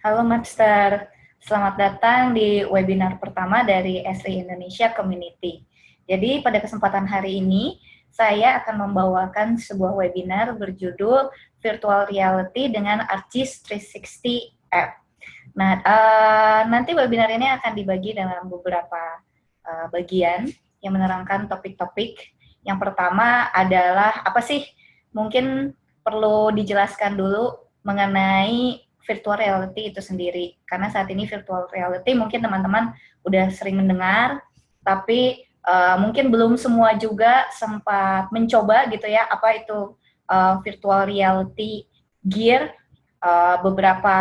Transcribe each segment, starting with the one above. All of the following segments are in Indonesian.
Halo Master, selamat datang di webinar pertama dari SRI Indonesia Community. Jadi pada kesempatan hari ini, saya akan membawakan sebuah webinar berjudul Virtual Reality dengan ArcGIS 360 App. Nah, nanti webinar ini akan dibagi dalam beberapa bagian yang menerangkan topik-topik. Yang pertama adalah apa sih? Mungkin perlu dijelaskan dulu mengenai virtual reality itu sendiri. Karena saat ini virtual reality mungkin teman-teman udah sering mendengar, tapi mungkin belum semua juga sempat mencoba gitu ya, apa itu virtual reality gear. Beberapa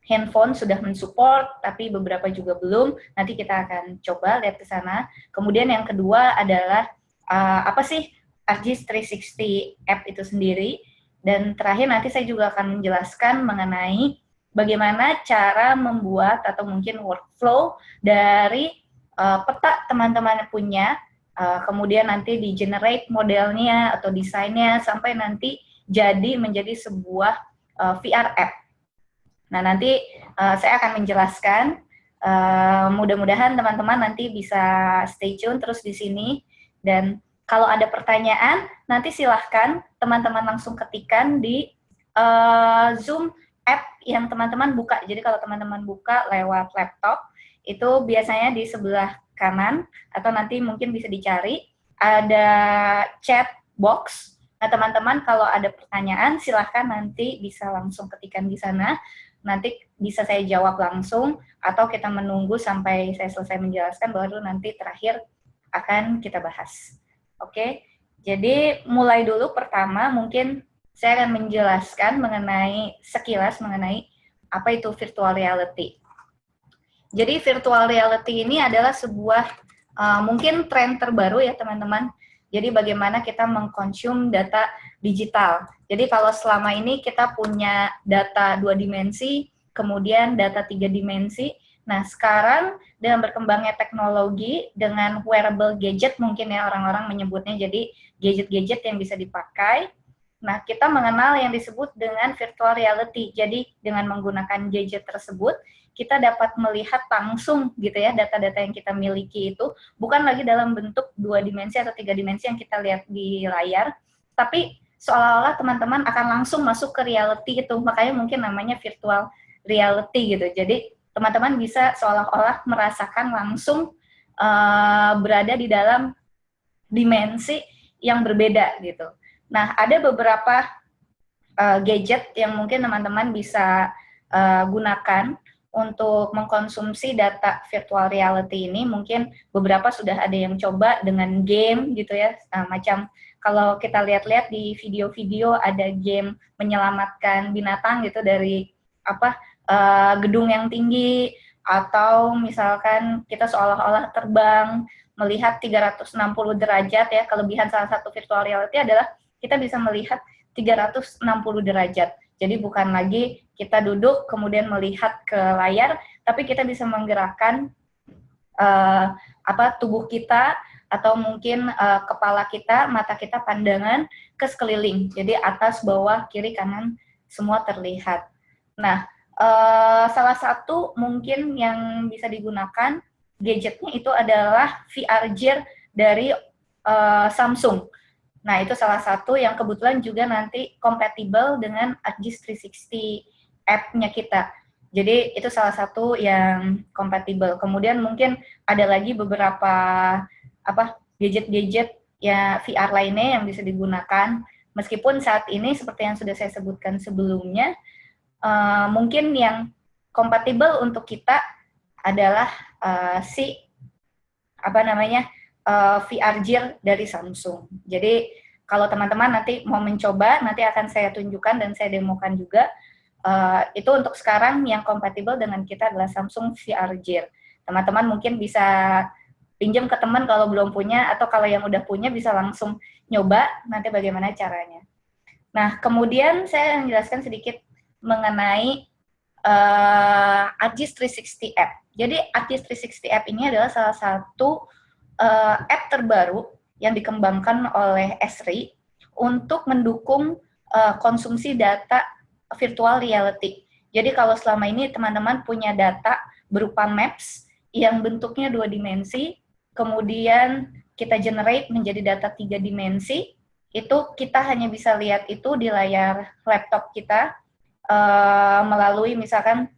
handphone sudah mensupport, tapi beberapa juga belum. Nanti kita akan coba lihat ke sana. Kemudian yang kedua adalah apa sih ArcGIS 360 App itu sendiri. Dan terakhir nanti saya juga akan menjelaskan mengenai bagaimana cara membuat atau mungkin workflow dari peta teman-teman punya, kemudian nanti di-generate modelnya atau desainnya sampai nanti jadi menjadi sebuah VR app. Nah, nanti saya akan menjelaskan. Mudah-mudahan teman-teman nanti bisa stay tune terus di sini. Dan kalau ada pertanyaan, nanti silahkan teman-teman langsung ketikkan di Zoom app yang teman-teman buka. Jadi kalau teman-teman buka lewat laptop, itu biasanya di sebelah kanan, atau nanti mungkin bisa dicari, ada chat box. Nah, teman-teman kalau ada pertanyaan, silahkan nanti bisa langsung ketikkan di sana. Nanti bisa saya jawab langsung, atau kita menunggu sampai saya selesai menjelaskan, baru nanti terakhir akan kita bahas. Oke, jadi mulai dulu pertama mungkin saya akan menjelaskan mengenai sekilas mengenai apa itu virtual reality. Jadi virtual reality ini adalah sebuah mungkin tren terbaru ya teman-teman. Jadi bagaimana kita mengkonsum data digital. Jadi kalau selama ini kita punya data 2 dimensi, kemudian data 3 dimensi. Nah sekarang dengan berkembangnya teknologi, dengan wearable gadget mungkin ya orang-orang menyebutnya, jadi gadget-gadget yang bisa dipakai. Nah kita mengenal yang disebut dengan virtual reality. Jadi dengan menggunakan gadget tersebut, kita dapat melihat langsung gitu ya data-data yang kita miliki itu bukan lagi dalam bentuk 2 dimensi atau 3 dimensi yang kita lihat di layar, tapi seolah-olah teman-teman akan langsung masuk ke reality itu. Makanya mungkin namanya virtual reality gitu. Jadi teman-teman bisa seolah-olah merasakan langsung berada di dalam dimensi yang berbeda gitu. Nah, ada beberapa gadget yang mungkin teman-teman bisa gunakan untuk mengkonsumsi data virtual reality ini. Mungkin beberapa sudah ada yang coba dengan game gitu ya, macam kalau kita lihat-lihat di video-video ada game menyelamatkan binatang gitu dari gedung yang tinggi, atau misalkan kita seolah-olah terbang melihat 360 derajat ya. Kelebihan salah satu virtual reality adalah kita bisa melihat 360 derajat. Jadi bukan lagi kita duduk kemudian melihat ke layar, tapi kita bisa menggerakkan tubuh kita, atau mungkin kepala kita, mata kita, pandangan ke sekeliling. Jadi atas, bawah, kiri, kanan semua terlihat. Nah, salah satu mungkin yang bisa digunakan gadgetnya itu adalah VR Gear dari Samsung. Nah, itu salah satu yang kebetulan juga nanti kompatibel dengan ArcGIS 360 app-nya kita. Jadi, itu salah satu yang kompatibel. Kemudian mungkin ada lagi beberapa gadget-gadget ya VR lainnya yang bisa digunakan. Meskipun saat ini seperti yang sudah saya sebutkan sebelumnya, mungkin yang kompatibel untuk kita adalah VR Gear dari Samsung. Jadi kalau teman-teman nanti mau mencoba, nanti akan saya tunjukkan dan saya demokan juga. Itu untuk sekarang yang kompatibel dengan kita adalah Samsung VR Gear. Teman-teman mungkin bisa pinjam ke teman kalau belum punya, atau kalau yang udah punya bisa langsung nyoba nanti bagaimana caranya. Nah, kemudian saya menjelaskan sedikit mengenai ArcGIS 360 App. Jadi ArcGIS 360 App ini adalah salah satu app terbaru yang dikembangkan oleh SRI untuk mendukung konsumsi data virtual reality. Jadi kalau selama ini teman-teman punya data berupa maps yang bentuknya 2 dimensi, kemudian kita generate menjadi data 3 dimensi, itu kita hanya bisa lihat itu di layar laptop kita melalui misalkan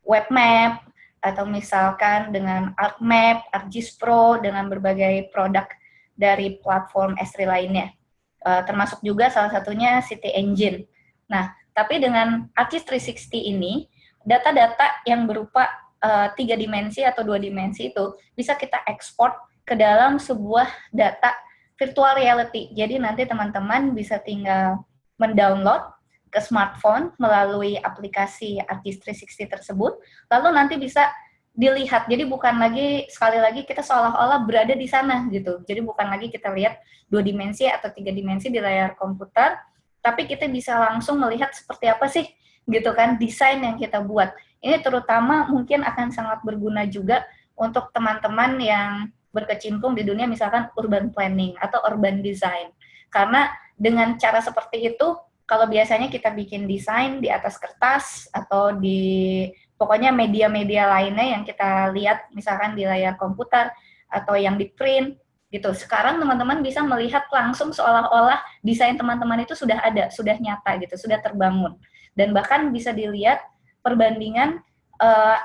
web map, atau misalkan dengan ArcMap, ArcGIS Pro, dengan berbagai produk dari platform S3 lainnya. Termasuk juga salah satunya City Engine. Nah, tapi dengan ArcGIS 360 ini, data-data yang berupa 3 dimensi atau 2 dimensi itu bisa kita ekspor ke dalam sebuah data virtual reality. Jadi nanti teman-teman bisa tinggal mendownload ke smartphone melalui aplikasi ArcGIS 360 tersebut, lalu nanti bisa dilihat. Jadi bukan lagi, sekali lagi kita seolah-olah berada di sana gitu. Jadi bukan lagi kita lihat 2 dimensi atau 3 dimensi di layar komputer, tapi kita bisa langsung melihat seperti apa sih gitu kan desain yang kita buat. Ini terutama mungkin akan sangat berguna juga untuk teman-teman yang berkecimpung di dunia misalkan urban planning atau urban design. Karena dengan cara seperti itu, kalau biasanya kita bikin desain di atas kertas atau di pokoknya media-media lainnya yang kita lihat misalkan di layar komputer atau yang di print gitu. Sekarang teman-teman bisa melihat langsung seolah-olah desain teman-teman itu sudah ada, sudah nyata gitu, sudah terbangun. Dan bahkan bisa dilihat perbandingan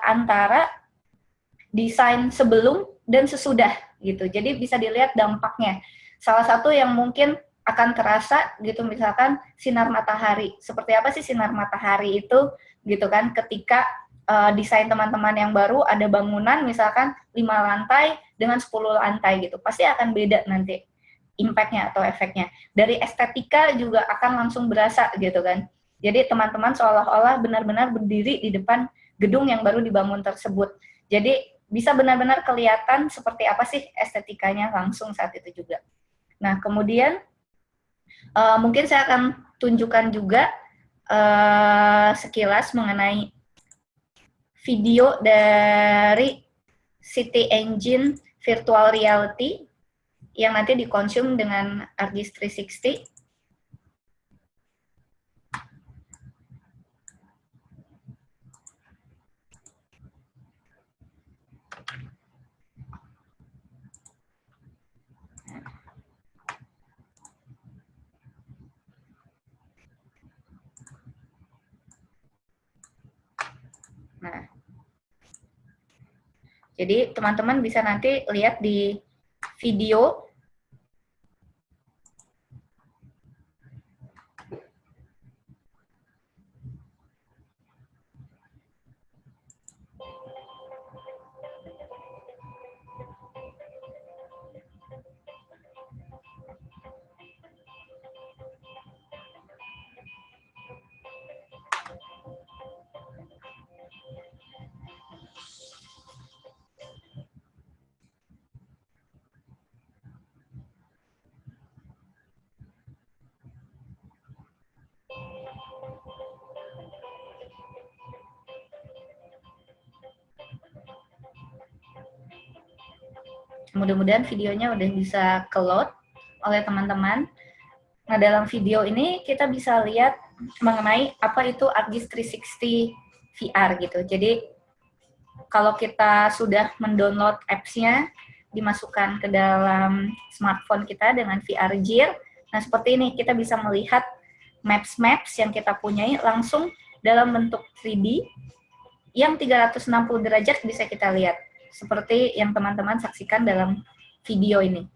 antara desain sebelum dan sesudah gitu. Jadi bisa dilihat dampaknya. Salah satu yang mungkin akan terasa gitu misalkan sinar matahari. Seperti apa sih sinar matahari itu gitu kan ketika desain teman-teman yang baru ada bangunan misalkan 5 lantai dengan 10 lantai gitu. Pasti akan beda nanti impact-nya atau efeknya. Dari estetika juga akan langsung berasa gitu kan. Jadi teman-teman seolah-olah benar-benar berdiri di depan gedung yang baru dibangun tersebut. Jadi bisa benar-benar kelihatan seperti apa sih estetikanya langsung saat itu juga. Nah, kemudian mungkin saya akan tunjukkan juga sekilas mengenai video dari City Engine Virtual Reality yang nanti dikonsum dengan ArcGIS 360. Nah, jadi teman-teman bisa nanti lihat di video mudah-mudahan videonya udah bisa ke-load oleh teman-teman. Nah, dalam video ini kita bisa lihat mengenai apa itu ArcGIS 360 VR gitu. Jadi, kalau kita sudah mendownload apps-nya, dimasukkan ke dalam smartphone kita dengan VR Gear, nah seperti ini, kita bisa melihat maps-maps yang kita punyai langsung dalam bentuk 3D, yang 360 derajat bisa kita lihat. Seperti yang teman-teman saksikan dalam video ini.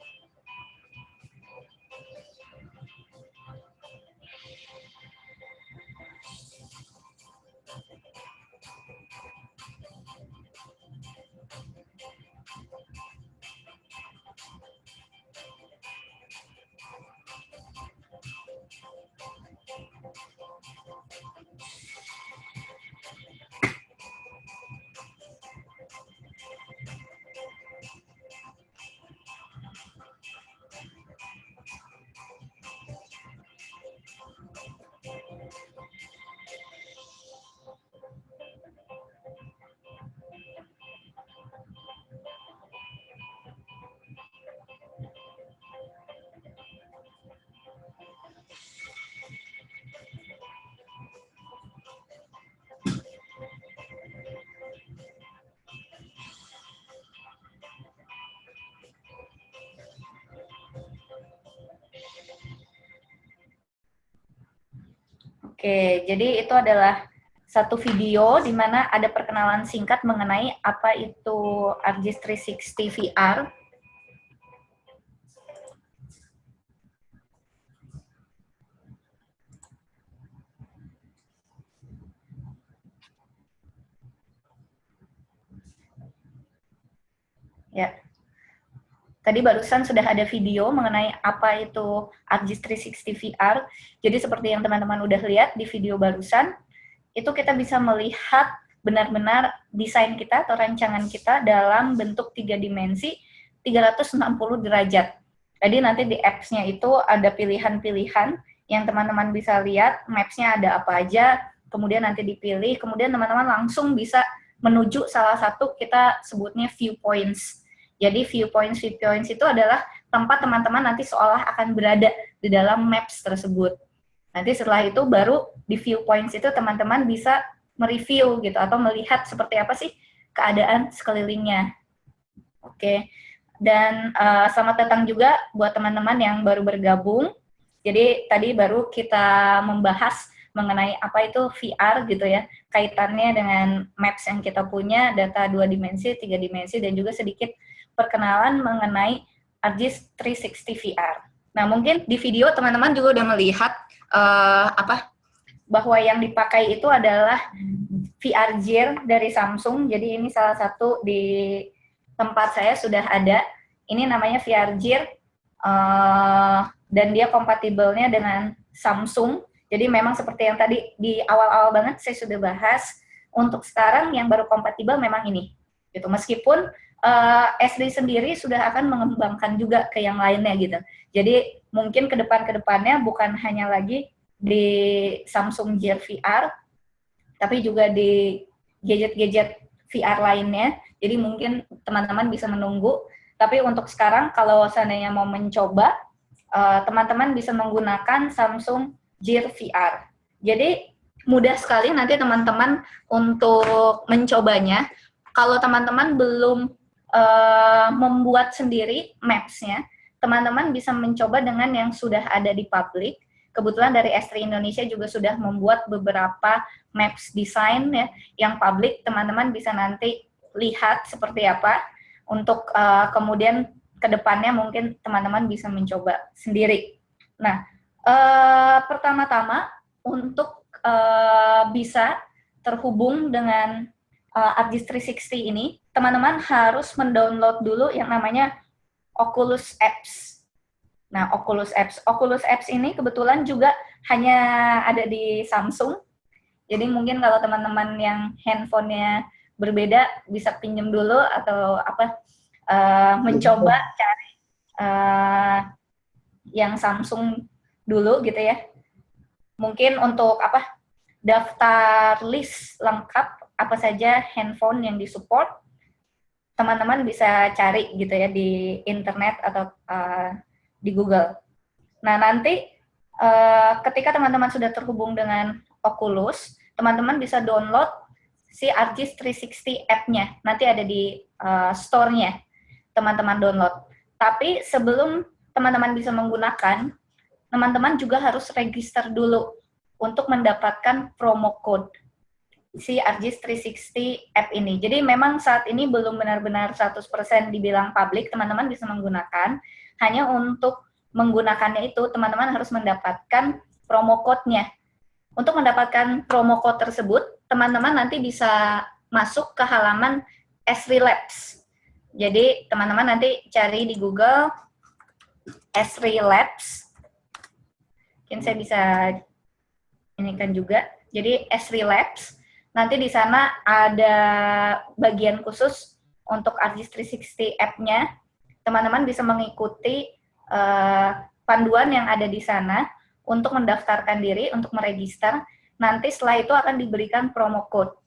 Oke, jadi itu adalah satu video di mana ada perkenalan singkat mengenai apa itu ArcGIS 360 VR. Ya, tadi barusan sudah ada video mengenai apa itu ArcGIS 360 VR. Jadi seperti yang teman-teman udah lihat di video barusan, itu kita bisa melihat benar-benar desain kita atau rancangan kita dalam bentuk 3 dimensi 360 derajat. Jadi nanti di apps-nya itu ada pilihan-pilihan yang teman-teman bisa lihat, maps-nya ada apa aja, kemudian nanti dipilih, kemudian teman-teman langsung bisa menuju salah satu kita sebutnya viewpoints. Jadi viewpoints itu adalah tempat teman-teman nanti seolah akan berada di dalam maps tersebut. Nanti setelah itu baru di viewpoints itu teman-teman bisa mereview gitu atau melihat seperti apa sih keadaan sekelilingnya. Oke. Dan selamat datang juga buat teman-teman yang baru bergabung. Jadi tadi baru kita membahas mengenai apa itu VR gitu ya, kaitannya dengan maps yang kita punya, data 2 dimensi, 3 dimensi, dan juga sedikit perkenalan mengenai ArcGIS 360 VR. Nah, mungkin di video teman-teman juga udah melihat bahwa yang dipakai itu adalah VR Gear dari Samsung. Jadi ini salah satu di tempat saya sudah ada. Ini namanya VR Gear dan dia kompatibelnya dengan Samsung. Jadi memang seperti yang tadi di awal-awal banget saya sudah bahas, untuk sekarang yang baru kompatibel memang ini. Gitu. Meskipun SD sendiri sudah akan mengembangkan juga ke yang lainnya gitu. Jadi mungkin ke depannya bukan hanya lagi di Samsung Gear VR, tapi juga di gadget-gadget VR lainnya. Jadi mungkin teman-teman bisa menunggu. Tapi untuk sekarang kalau seandainya mau mencoba, teman-teman bisa menggunakan Samsung Gear VR. Jadi mudah sekali nanti teman-teman untuk mencobanya. Kalau teman-teman belum membuat sendiri maps-nya, teman-teman bisa mencoba dengan yang sudah ada di publik. Kebetulan dari S3 Indonesia juga sudah membuat beberapa maps design ya, yang publik, teman-teman bisa nanti lihat seperti apa, untuk kemudian ke depannya mungkin teman-teman bisa mencoba sendiri. Nah, pertama-tama untuk bisa terhubung dengan ArcGIS 360 ini, teman-teman harus mendownload dulu yang namanya Oculus Apps. Nah, Oculus Apps ini kebetulan juga hanya ada di Samsung. Jadi mungkin kalau teman-teman yang handphonenya berbeda bisa pinjam dulu atau mencoba cari yang Samsung dulu gitu ya. Mungkin untuk daftar list lengkap apa saja handphone yang disupport, teman-teman bisa cari gitu ya di internet atau di Google. Nah, nanti ketika teman-teman sudah terhubung dengan Oculus, teman-teman bisa download si ArcGIS 360 app-nya. Nanti ada di store-nya, teman-teman download. Tapi sebelum teman-teman bisa menggunakan, teman-teman juga harus register dulu untuk mendapatkan promo code si ArcGIS 360 app ini. Jadi memang saat ini belum benar-benar 100% dibilang publik, teman-teman bisa menggunakan. Hanya untuk menggunakannya itu, teman-teman harus mendapatkan promo code-nya. Untuk mendapatkan promo code tersebut, teman-teman nanti bisa masuk ke halaman Esri Labs. Jadi, teman-teman nanti cari di Google Esri Labs. Mungkin saya bisa ini kan juga. Jadi, Esri Labs. Nanti di sana ada bagian khusus untuk ArcGIS 360 app-nya. Teman-teman bisa mengikuti panduan yang ada di sana untuk mendaftarkan diri, untuk meregister. Nanti setelah itu akan diberikan promo code.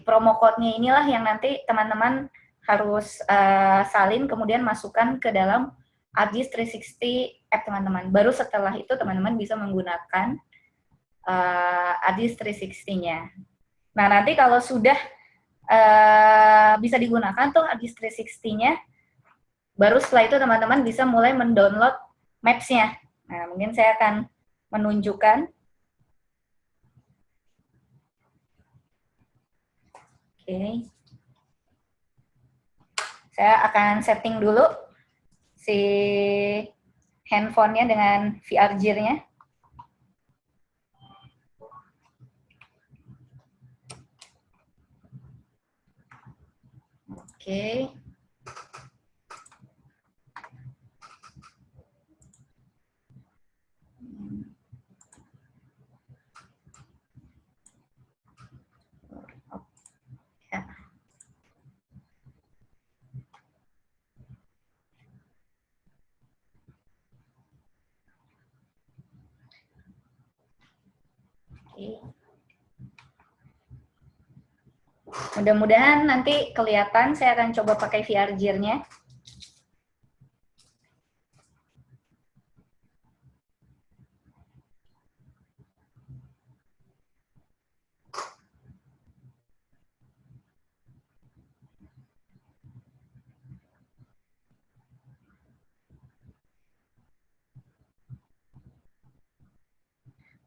Promo code-nya inilah yang nanti teman-teman harus salin, kemudian masukkan ke dalam ArcGIS 360 app teman-teman. Baru setelah itu teman-teman bisa menggunakan ArcGIS 360-nya. Nah, nanti kalau sudah bisa digunakan tuh ArcGIS 360-nya, baru setelah itu teman-teman bisa mulai mendownload maps-nya. Nah, mungkin saya akan menunjukkan. Oke. Saya akan setting dulu si handphonenya dengan VR Gear-nya. Oke. Ya. Oke. Mudah-mudahan nanti kelihatan. Saya akan coba pakai VR Gear-nya.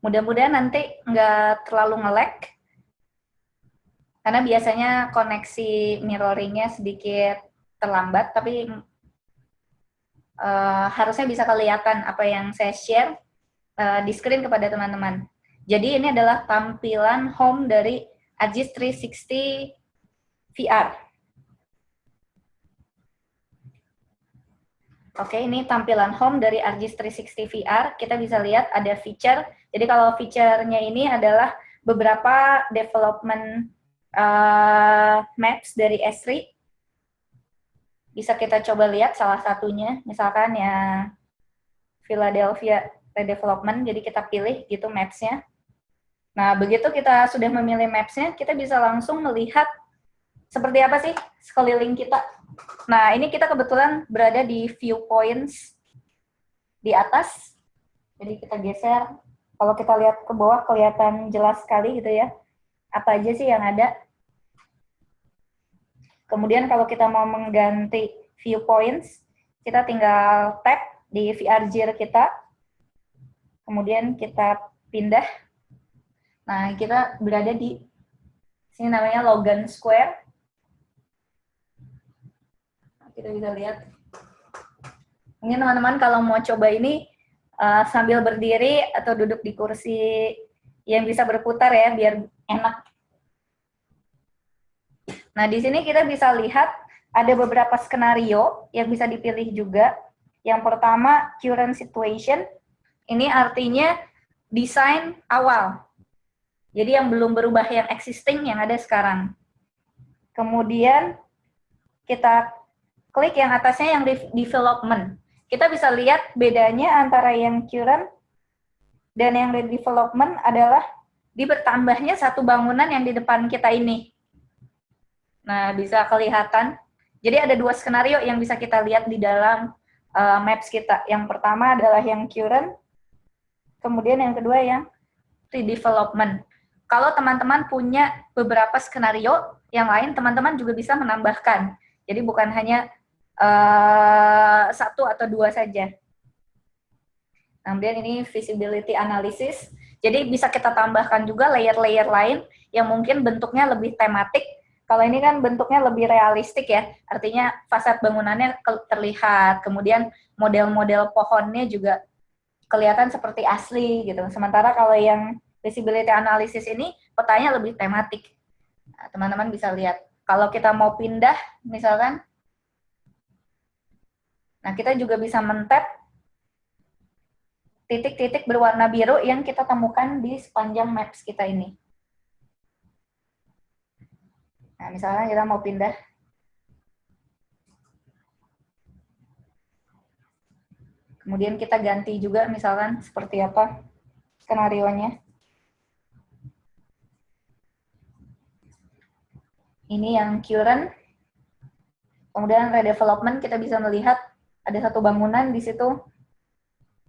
Mudah-mudahan nanti nggak terlalu nge-lag, karena biasanya koneksi mirroring-nya sedikit terlambat, tapi harusnya bisa kelihatan apa yang saya share di screen kepada teman-teman. Jadi ini adalah tampilan home dari Agis 360 VR. Oke, ini tampilan home dari Agis 360 VR. Kita bisa lihat ada feature. Jadi kalau feature-nya ini adalah beberapa development maps dari Esri. Bisa kita coba lihat salah satunya, misalkan ya Philadelphia Redevelopment, jadi kita pilih gitu maps-nya. Nah, begitu kita sudah memilih maps-nya, kita bisa langsung melihat seperti apa sih sekeliling kita. Nah, ini kita kebetulan berada di viewpoints di atas. Jadi kita geser. Kalau kita lihat ke bawah kelihatan jelas sekali gitu ya. Apa aja sih yang ada. Kemudian kalau kita mau mengganti viewpoints, kita tinggal tap di VR Gear kita. Kemudian kita pindah. Nah, kita berada di sini namanya Logan Square. Kita bisa lihat. Mungkin teman-teman kalau mau coba ini sambil berdiri atau duduk di kursi yang bisa berputar ya, biar enak. Nah, di sini kita bisa lihat ada beberapa skenario yang bisa dipilih juga. Yang pertama, current situation. Ini artinya desain awal. Jadi yang belum berubah, yang existing, yang ada sekarang. Kemudian kita klik yang atasnya yang development. Kita bisa lihat bedanya antara yang current dan yang development adalah di bertambahnya satu bangunan yang di depan kita ini. Nah, bisa kelihatan. Jadi ada dua skenario yang bisa kita lihat di dalam maps kita. Yang pertama adalah yang current, kemudian yang kedua yang redevelopment. Kalau teman-teman punya beberapa skenario yang lain, teman-teman juga bisa menambahkan. Jadi bukan hanya satu atau dua saja. Kemudian ini visibility analysis. Jadi bisa kita tambahkan juga layer-layer lain yang mungkin bentuknya lebih tematik. Kalau ini kan bentuknya lebih realistik ya, artinya fasad bangunannya terlihat, kemudian model-model pohonnya juga kelihatan seperti asli gitu. Sementara kalau yang visibility analysis ini petanya lebih tematik. Nah, teman-teman bisa lihat. Kalau kita mau pindah, misalkan, nah kita juga bisa men-tap titik-titik berwarna biru yang kita temukan di sepanjang maps kita ini. Nah, misalnya kita mau pindah. Kemudian kita ganti juga misalkan seperti apa skenarionya. Ini yang current. Kemudian redevelopment kita bisa melihat ada satu bangunan di situ.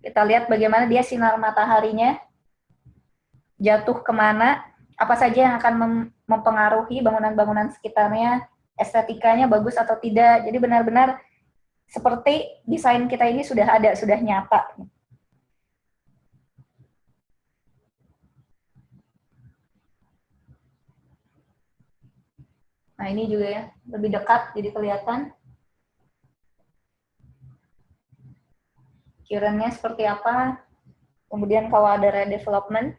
Kita lihat bagaimana dia sinar mataharinya jatuh kemana, apa saja yang akan mempengaruhi bangunan-bangunan sekitarnya, estetikanya bagus atau tidak. Jadi benar-benar seperti desain kita ini sudah ada, sudah nyata. Nah, ini juga ya, lebih dekat jadi kelihatan. Current-nya seperti apa. Kemudian kalau ada redevelopment.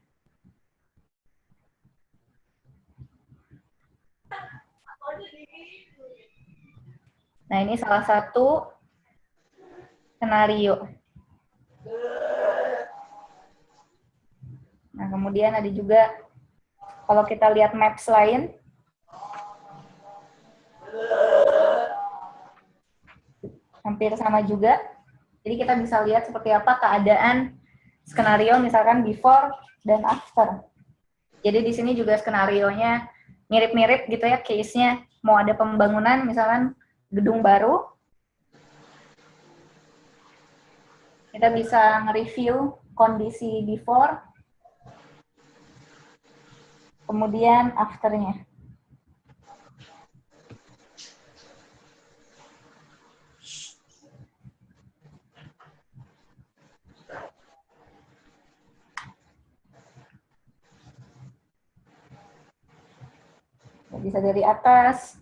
Nah, ini salah satu skenario. Nah, kemudian ada juga, kalau kita lihat maps lain, hampir sama juga. Jadi kita bisa lihat seperti apa keadaan skenario misalkan before dan after. Jadi di sini juga skenarionya mirip-mirip gitu ya, case-nya mau ada pembangunan misalkan gedung baru. Kita bisa nge-review kondisi before, kemudian after-nya. Bisa dari atas,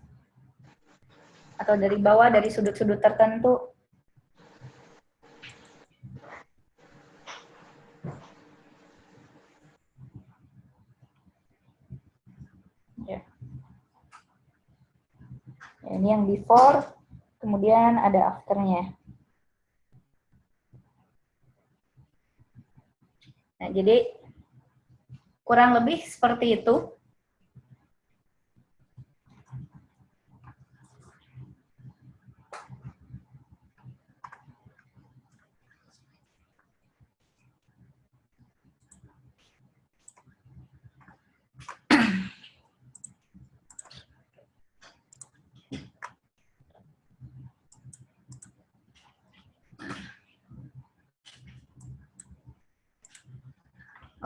atau dari bawah, dari sudut-sudut tertentu. Ya. Ya, ini yang before, kemudian ada after-nya. Nah, jadi kurang lebih seperti itu.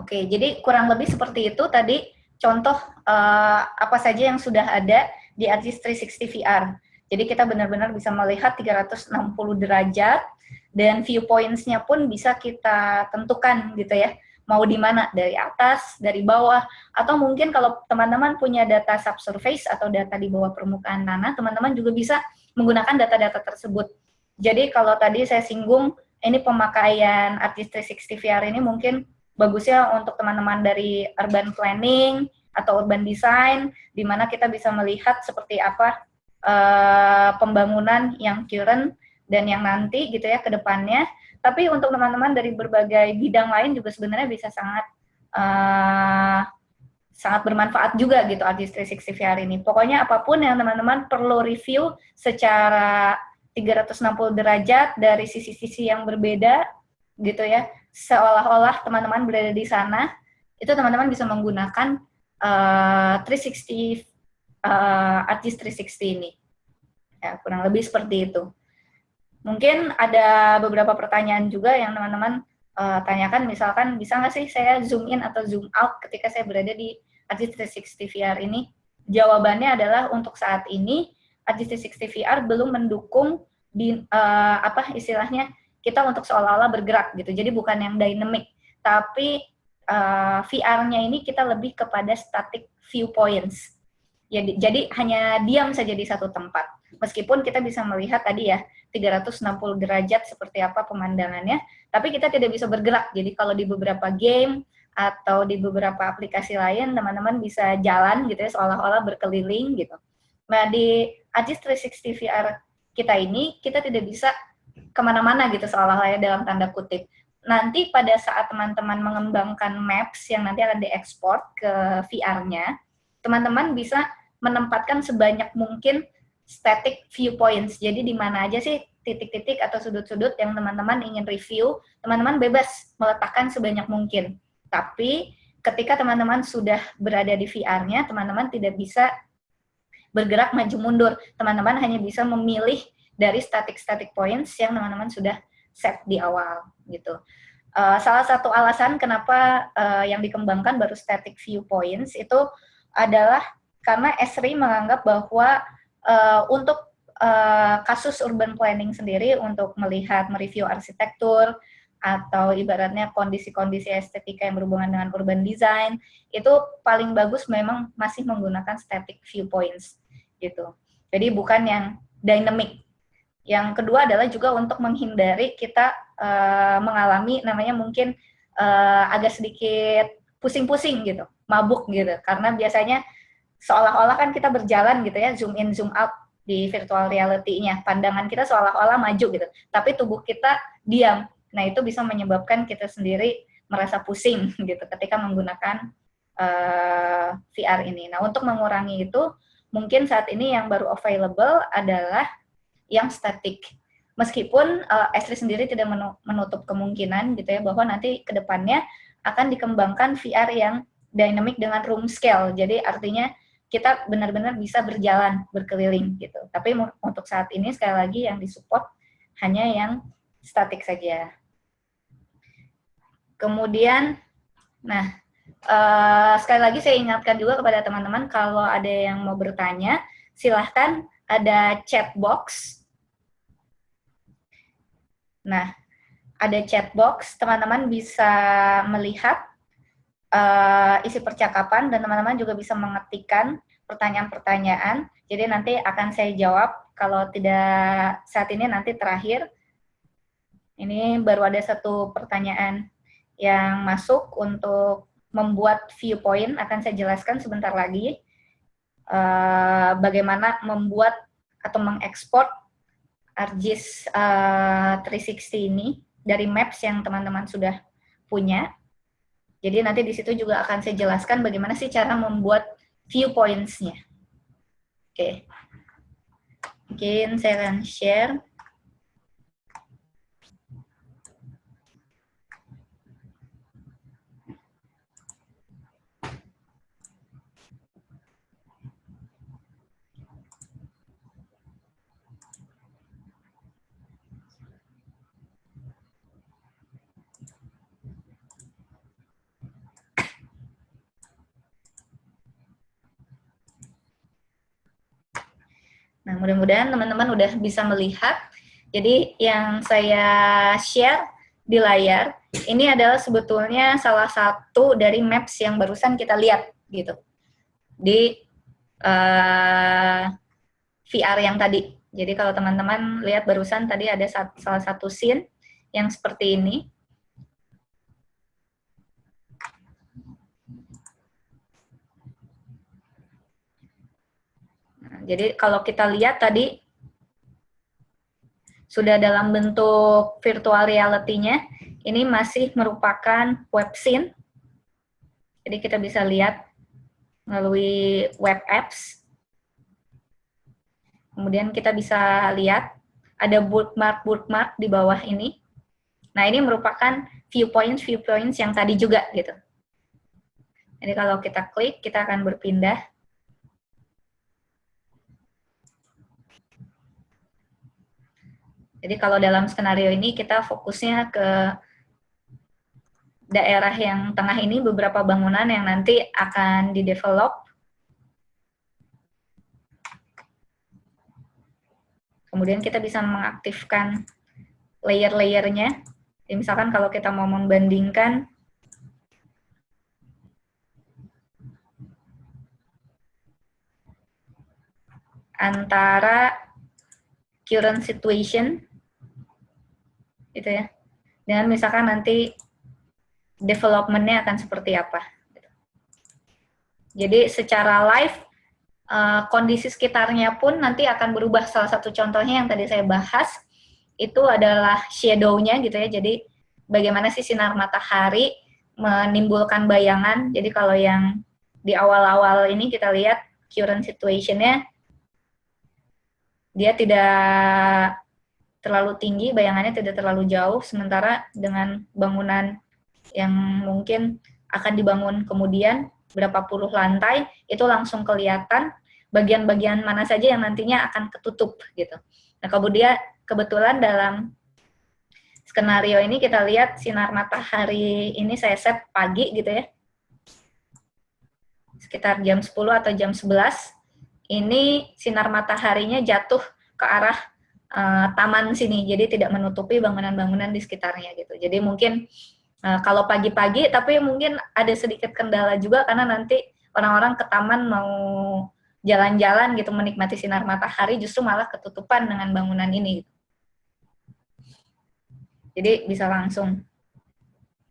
Oke, jadi kurang lebih seperti itu tadi contoh apa saja yang sudah ada di ArcGIS 360 VR. Jadi kita benar-benar bisa melihat 360 derajat dan viewpoints-nya pun bisa kita tentukan gitu ya. Mau di mana, dari atas, dari bawah, atau mungkin kalau teman-teman punya data subsurface atau data di bawah permukaan tanah, teman-teman juga bisa menggunakan data-data tersebut. Jadi kalau tadi saya singgung, ini pemakaian ArcGIS 360 VR ini mungkin bagusnya untuk teman-teman dari urban planning atau urban design, di mana kita bisa melihat seperti apa pembangunan yang current dan yang nanti gitu ya ke depannya. Tapi untuk teman-teman dari berbagai bidang lain juga sebenarnya bisa sangat sangat bermanfaat juga gitu ArcGIS 360 VR ini. Pokoknya apapun yang teman-teman perlu review secara 360 derajat dari sisi-sisi yang berbeda gitu ya, seolah-olah teman-teman berada di sana, itu teman-teman bisa menggunakan 360 ArcGIS 360 ini. Ya, kurang lebih seperti itu. Mungkin ada beberapa pertanyaan juga yang teman-teman tanyakan, misalkan bisa nggak sih saya zoom in atau zoom out ketika saya berada di ArcGIS 360 VR ini? Jawabannya adalah untuk saat ini ArcGIS 360 VR belum mendukung di apa istilahnya kita untuk seolah-olah bergerak gitu. Jadi bukan yang dynamic, tapi VR-nya ini kita lebih kepada static viewpoints. Ya, jadi hanya diam saja di satu tempat. Meskipun kita bisa melihat tadi ya 360 derajat seperti apa pemandangannya, tapi kita tidak bisa bergerak. Jadi kalau di beberapa game atau di beberapa aplikasi lain, teman-teman bisa jalan gitu ya, seolah-olah berkeliling gitu. Nah, di ArcGIS 360 VR kita ini, kita tidak bisa kemana-mana gitu seolah-olah ya dalam tanda kutip. Nanti pada saat teman-teman mengembangkan maps yang nanti akan diekspor ke VR-nya, teman-teman bisa menempatkan sebanyak mungkin static viewpoints. Jadi di mana aja sih titik-titik atau sudut-sudut yang teman-teman ingin review, teman-teman bebas meletakkan sebanyak mungkin. Tapi ketika teman-teman sudah berada di VR-nya, teman-teman tidak bisa bergerak maju mundur. Teman-teman hanya bisa memilih dari static points yang teman-teman sudah set di awal gitu. Salah satu alasan kenapa yang dikembangkan baru static viewpoints itu adalah karena Esri menganggap bahwa untuk kasus urban planning sendiri, untuk melihat, mereview arsitektur, atau ibaratnya kondisi-kondisi estetika yang berhubungan dengan urban design, itu paling bagus memang masih menggunakan static viewpoints. gitu. Jadi bukan yang dynamic. Yang kedua adalah juga untuk menghindari kita mengalami namanya mungkin agak sedikit pusing-pusing gitu, mabuk gitu. Karena biasanya seolah-olah kan kita berjalan gitu ya, zoom in, zoom out di virtual reality-nya. Pandangan kita seolah-olah maju gitu, tapi tubuh kita diam. Nah, itu bisa menyebabkan kita sendiri merasa pusing gitu ketika menggunakan VR ini. Nah, untuk mengurangi itu, mungkin saat ini yang baru available adalah yang static. Meskipun Esri sendiri tidak menutup kemungkinan gitu ya, bahwa nanti ke depannya akan dikembangkan VR yang dynamic dengan room scale. Jadi artinya kita benar-benar bisa berjalan, berkeliling gitu. Tapi untuk saat ini sekali lagi yang disupport hanya yang statik saja. Kemudian, nah sekali lagi saya ingatkan juga kepada teman-teman kalau ada yang mau bertanya, silahkan ada chat box. Nah, ada chat box, teman-teman bisa melihat isi percakapan dan teman-teman juga bisa mengetikkan pertanyaan-pertanyaan. Jadi nanti akan saya jawab, kalau tidak saat ini nanti terakhir. Ini baru ada satu pertanyaan yang masuk untuk membuat viewpoint, akan saya jelaskan sebentar lagi bagaimana membuat atau mengekspor ArcGIS 360 ini dari maps yang teman-teman sudah punya. Jadi nanti di situ juga akan saya jelaskan bagaimana sih cara membuat viewpoints-nya. Oke. Mungkin saya akan share. Nah, mudah-mudahan teman-teman udah bisa melihat. Jadi yang saya share di layar, ini adalah sebetulnya salah satu dari maps yang barusan kita lihat gitu. Di VR yang tadi. Jadi kalau teman-teman lihat barusan tadi ada salah satu scene yang seperti ini. Jadi kalau kita lihat tadi sudah dalam bentuk virtual reality-nya, ini masih merupakan web scene. Jadi kita bisa lihat melalui web apps. Kemudian kita bisa lihat ada bookmark di bawah ini. Nah, ini merupakan viewpoints yang tadi juga gitu. Jadi kalau kita klik, kita akan berpindah. Jadi kalau dalam skenario ini kita fokusnya ke daerah yang tengah ini, beberapa bangunan yang nanti akan didevelop. Kemudian kita bisa mengaktifkan layer-layernya. Misalkan kalau kita mau membandingkan antara current situation gitu ya, dengan misalkan nanti development-nya akan seperti apa. Jadi secara live kondisi sekitarnya pun nanti akan berubah. Salah satu contohnya yang tadi saya bahas itu adalah shadow-nya gitu ya. Jadi bagaimana sih sinar matahari menimbulkan bayangan. Jadi kalau yang di awal-awal ini kita lihat current situation-nya dia tidak terlalu tinggi, bayangannya tidak terlalu jauh, sementara dengan bangunan yang mungkin akan dibangun kemudian berapa puluh lantai, itu langsung kelihatan bagian-bagian mana saja yang nantinya akan ketutup gitu. Nah, kemudian kebetulan dalam skenario ini kita lihat sinar matahari ini saya set pagi gitu ya, sekitar jam 10 atau jam 11, ini sinar mataharinya jatuh ke arah taman sini, jadi tidak menutupi bangunan-bangunan di sekitarnya gitu. Jadi mungkin kalau pagi-pagi, tapi mungkin ada sedikit kendala juga karena nanti orang-orang ke taman mau jalan-jalan gitu menikmati sinar matahari justru malah ketutupan dengan bangunan ini. Jadi bisa langsung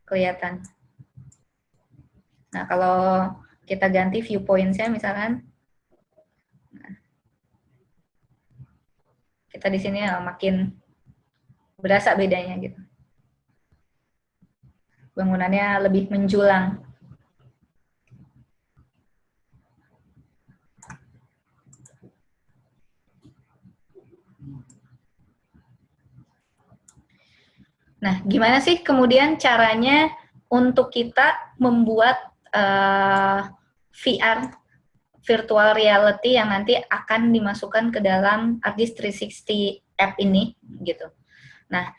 kelihatan. Nah, kalau kita ganti viewpoint-nya misalkan, kita di sini makin berasa bedanya gitu. Bangunannya lebih menjulang. Nah, gimana sih kemudian caranya untuk kita membuat VR, virtual reality yang nanti akan dimasukkan ke dalam ArcGIS 360 app ini, gitu. Nah,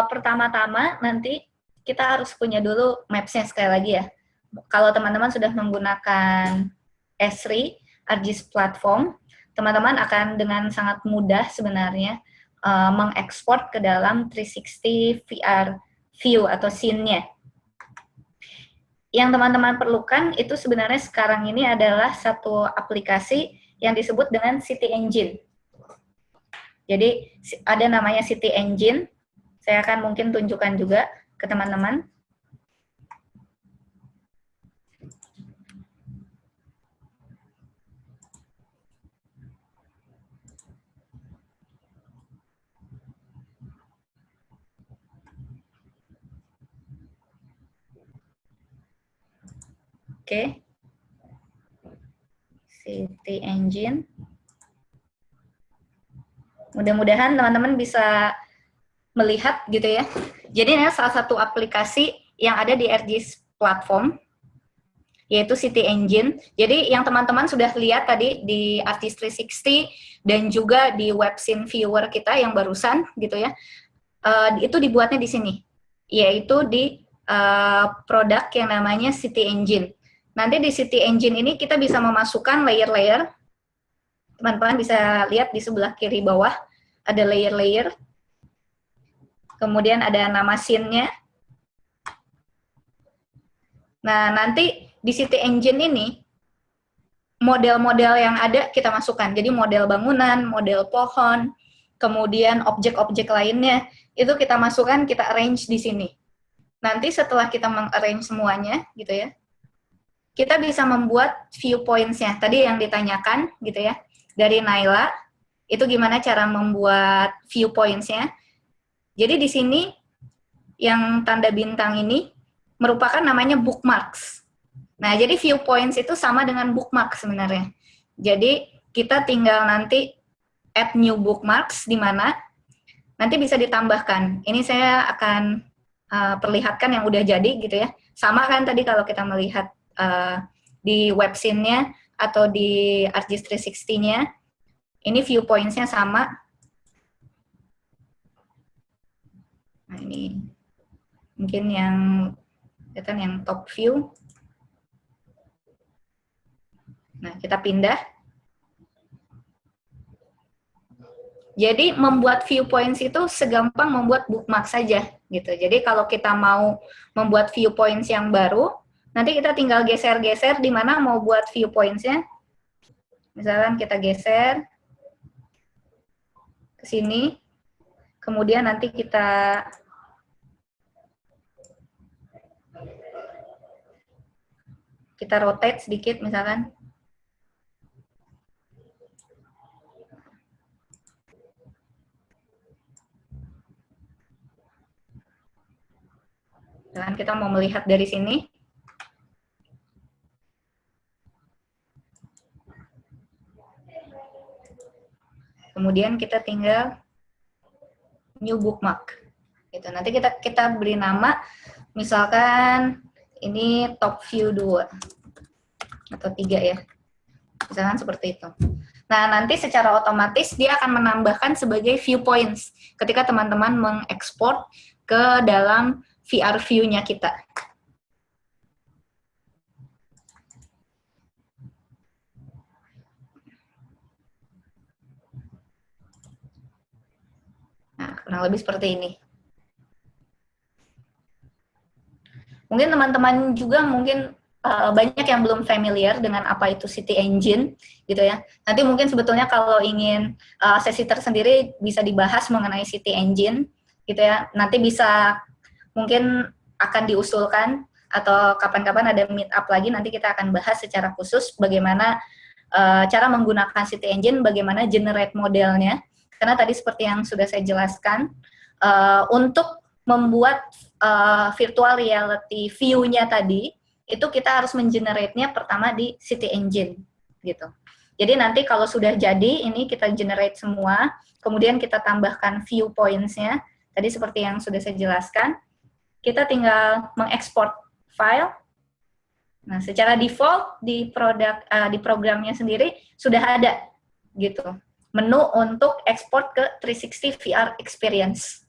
pertama-tama nanti kita harus punya dulu maps-nya sekali lagi ya. Kalau teman-teman sudah menggunakan Esri, ArcGIS platform, teman-teman akan dengan sangat mudah sebenarnya mengekspor ke dalam 360 VR view atau scene-nya. Yang teman-teman perlukan itu sebenarnya sekarang ini adalah satu aplikasi yang disebut dengan City Engine. Jadi ada namanya City Engine, saya akan mungkin tunjukkan juga ke teman-teman. Oke. City Engine. Mudah-mudahan teman-teman bisa melihat gitu ya. Jadi ini salah satu aplikasi yang ada di ArcGIS platform, yaitu City Engine. Jadi yang teman-teman sudah lihat tadi di ArcGIS 360 dan juga di webscene viewer kita yang barusan gitu ya, itu dibuatnya di sini, yaitu di produk yang namanya City Engine. Nanti di City Engine ini kita bisa memasukkan layer-layer. Teman-teman bisa lihat di sebelah kiri bawah ada layer-layer. Kemudian ada nama scene-nya. Nah, nanti di City Engine ini model-model yang ada kita masukkan. Jadi model bangunan, model pohon, kemudian objek-objek lainnya itu kita masukkan, kita arrange di sini. Nanti setelah kita meng-arrange semuanya gitu ya, kita bisa membuat viewpoints-nya. Tadi yang ditanyakan gitu ya, dari Naila, itu gimana cara membuat viewpoints-nya. Jadi di sini yang tanda bintang ini merupakan namanya bookmarks. Nah, jadi viewpoints itu sama dengan bookmark sebenarnya. Jadi kita tinggal nanti add new bookmarks di mana nanti bisa ditambahkan. Ini saya akan perlihatkan yang udah jadi gitu ya. Sama kan tadi kalau kita melihat di webscene-nya atau di ArcGIS 360-nya, ini viewpoints-nya sama. Nah, ini mungkin yang top view. Nah, kita pindah. Jadi membuat viewpoints itu segampang membuat bookmark saja gitu. Jadi kalau kita mau membuat viewpoints yang baru, nanti kita tinggal geser-geser di mana mau buat viewpoints-nya. Misalkan kita geser ke sini, kemudian nanti kita rotate sedikit misalkan. Dan kita mau melihat dari sini. Kemudian kita tinggal new bookmark. Gitu. Nanti kita beri nama, misalkan ini top view 2 atau 3 ya. Misalkan seperti itu. Nah, nanti secara otomatis dia akan menambahkan sebagai viewpoints ketika teman-teman mengekspor ke dalam VR view-nya kita. Nah, kurang lebih seperti ini. Mungkin teman-teman juga mungkin banyak yang belum familiar dengan apa itu City Engine gitu ya. Nanti mungkin sebetulnya kalau ingin sesi tersendiri bisa dibahas mengenai City Engine gitu ya. Nanti bisa mungkin akan diusulkan atau kapan-kapan ada meet up lagi, nanti kita akan bahas secara khusus bagaimana cara menggunakan City Engine, bagaimana generate modelnya. Karena tadi seperti yang sudah saya jelaskan, untuk membuat virtual reality view-nya tadi, itu kita harus mengenerate-nya pertama di City Engine gitu. Jadi nanti kalau sudah jadi, ini kita generate semua, kemudian kita tambahkan viewpoints-nya, tadi seperti yang sudah saya jelaskan, kita tinggal mengekspor file. Nah, secara default di programnya sendiri sudah ada gitu menu untuk ekspor ke 360 VR experience.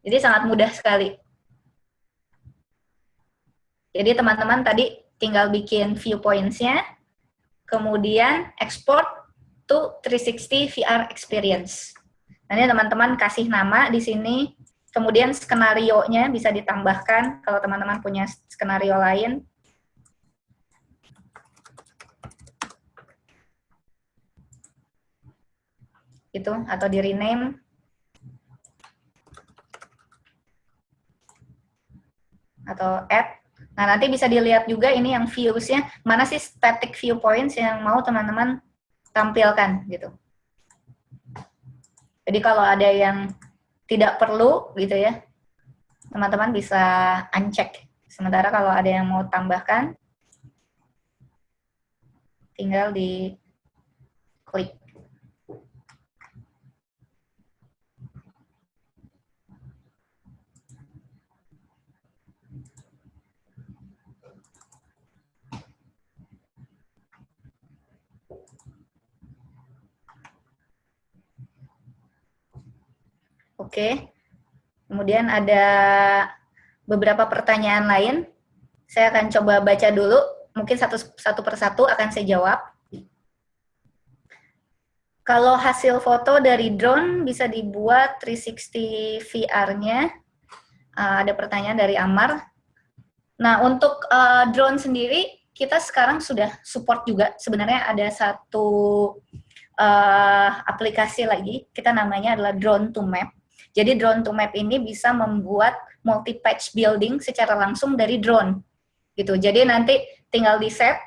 Jadi sangat mudah sekali. Jadi teman-teman tadi tinggal bikin viewpoints-nya, kemudian export to 360 VR experience. Nanti teman-teman kasih nama di sini, kemudian skenario-nya bisa ditambahkan kalau teman-teman punya skenario lain. Itu atau di rename. Atau add. Nah, nanti bisa dilihat juga ini yang views-nya, mana sih static viewpoints yang mau teman-teman tampilkan gitu. Jadi kalau ada yang tidak perlu gitu ya, teman-teman bisa uncheck. Sementara kalau ada yang mau tambahkan, tinggal di klik. Oke. Kemudian ada beberapa pertanyaan lain. Saya akan coba baca dulu, mungkin satu persatu akan saya jawab. Kalau hasil foto dari drone bisa dibuat 360 VR-nya, ada pertanyaan dari Amar. Nah, untuk drone sendiri, kita sekarang sudah support juga. Sebenarnya ada satu aplikasi lagi, kita namanya adalah Drone to Map. Jadi Drone to Map ini bisa membuat multi-patch building secara langsung dari drone. Gitu. Jadi nanti tinggal di-set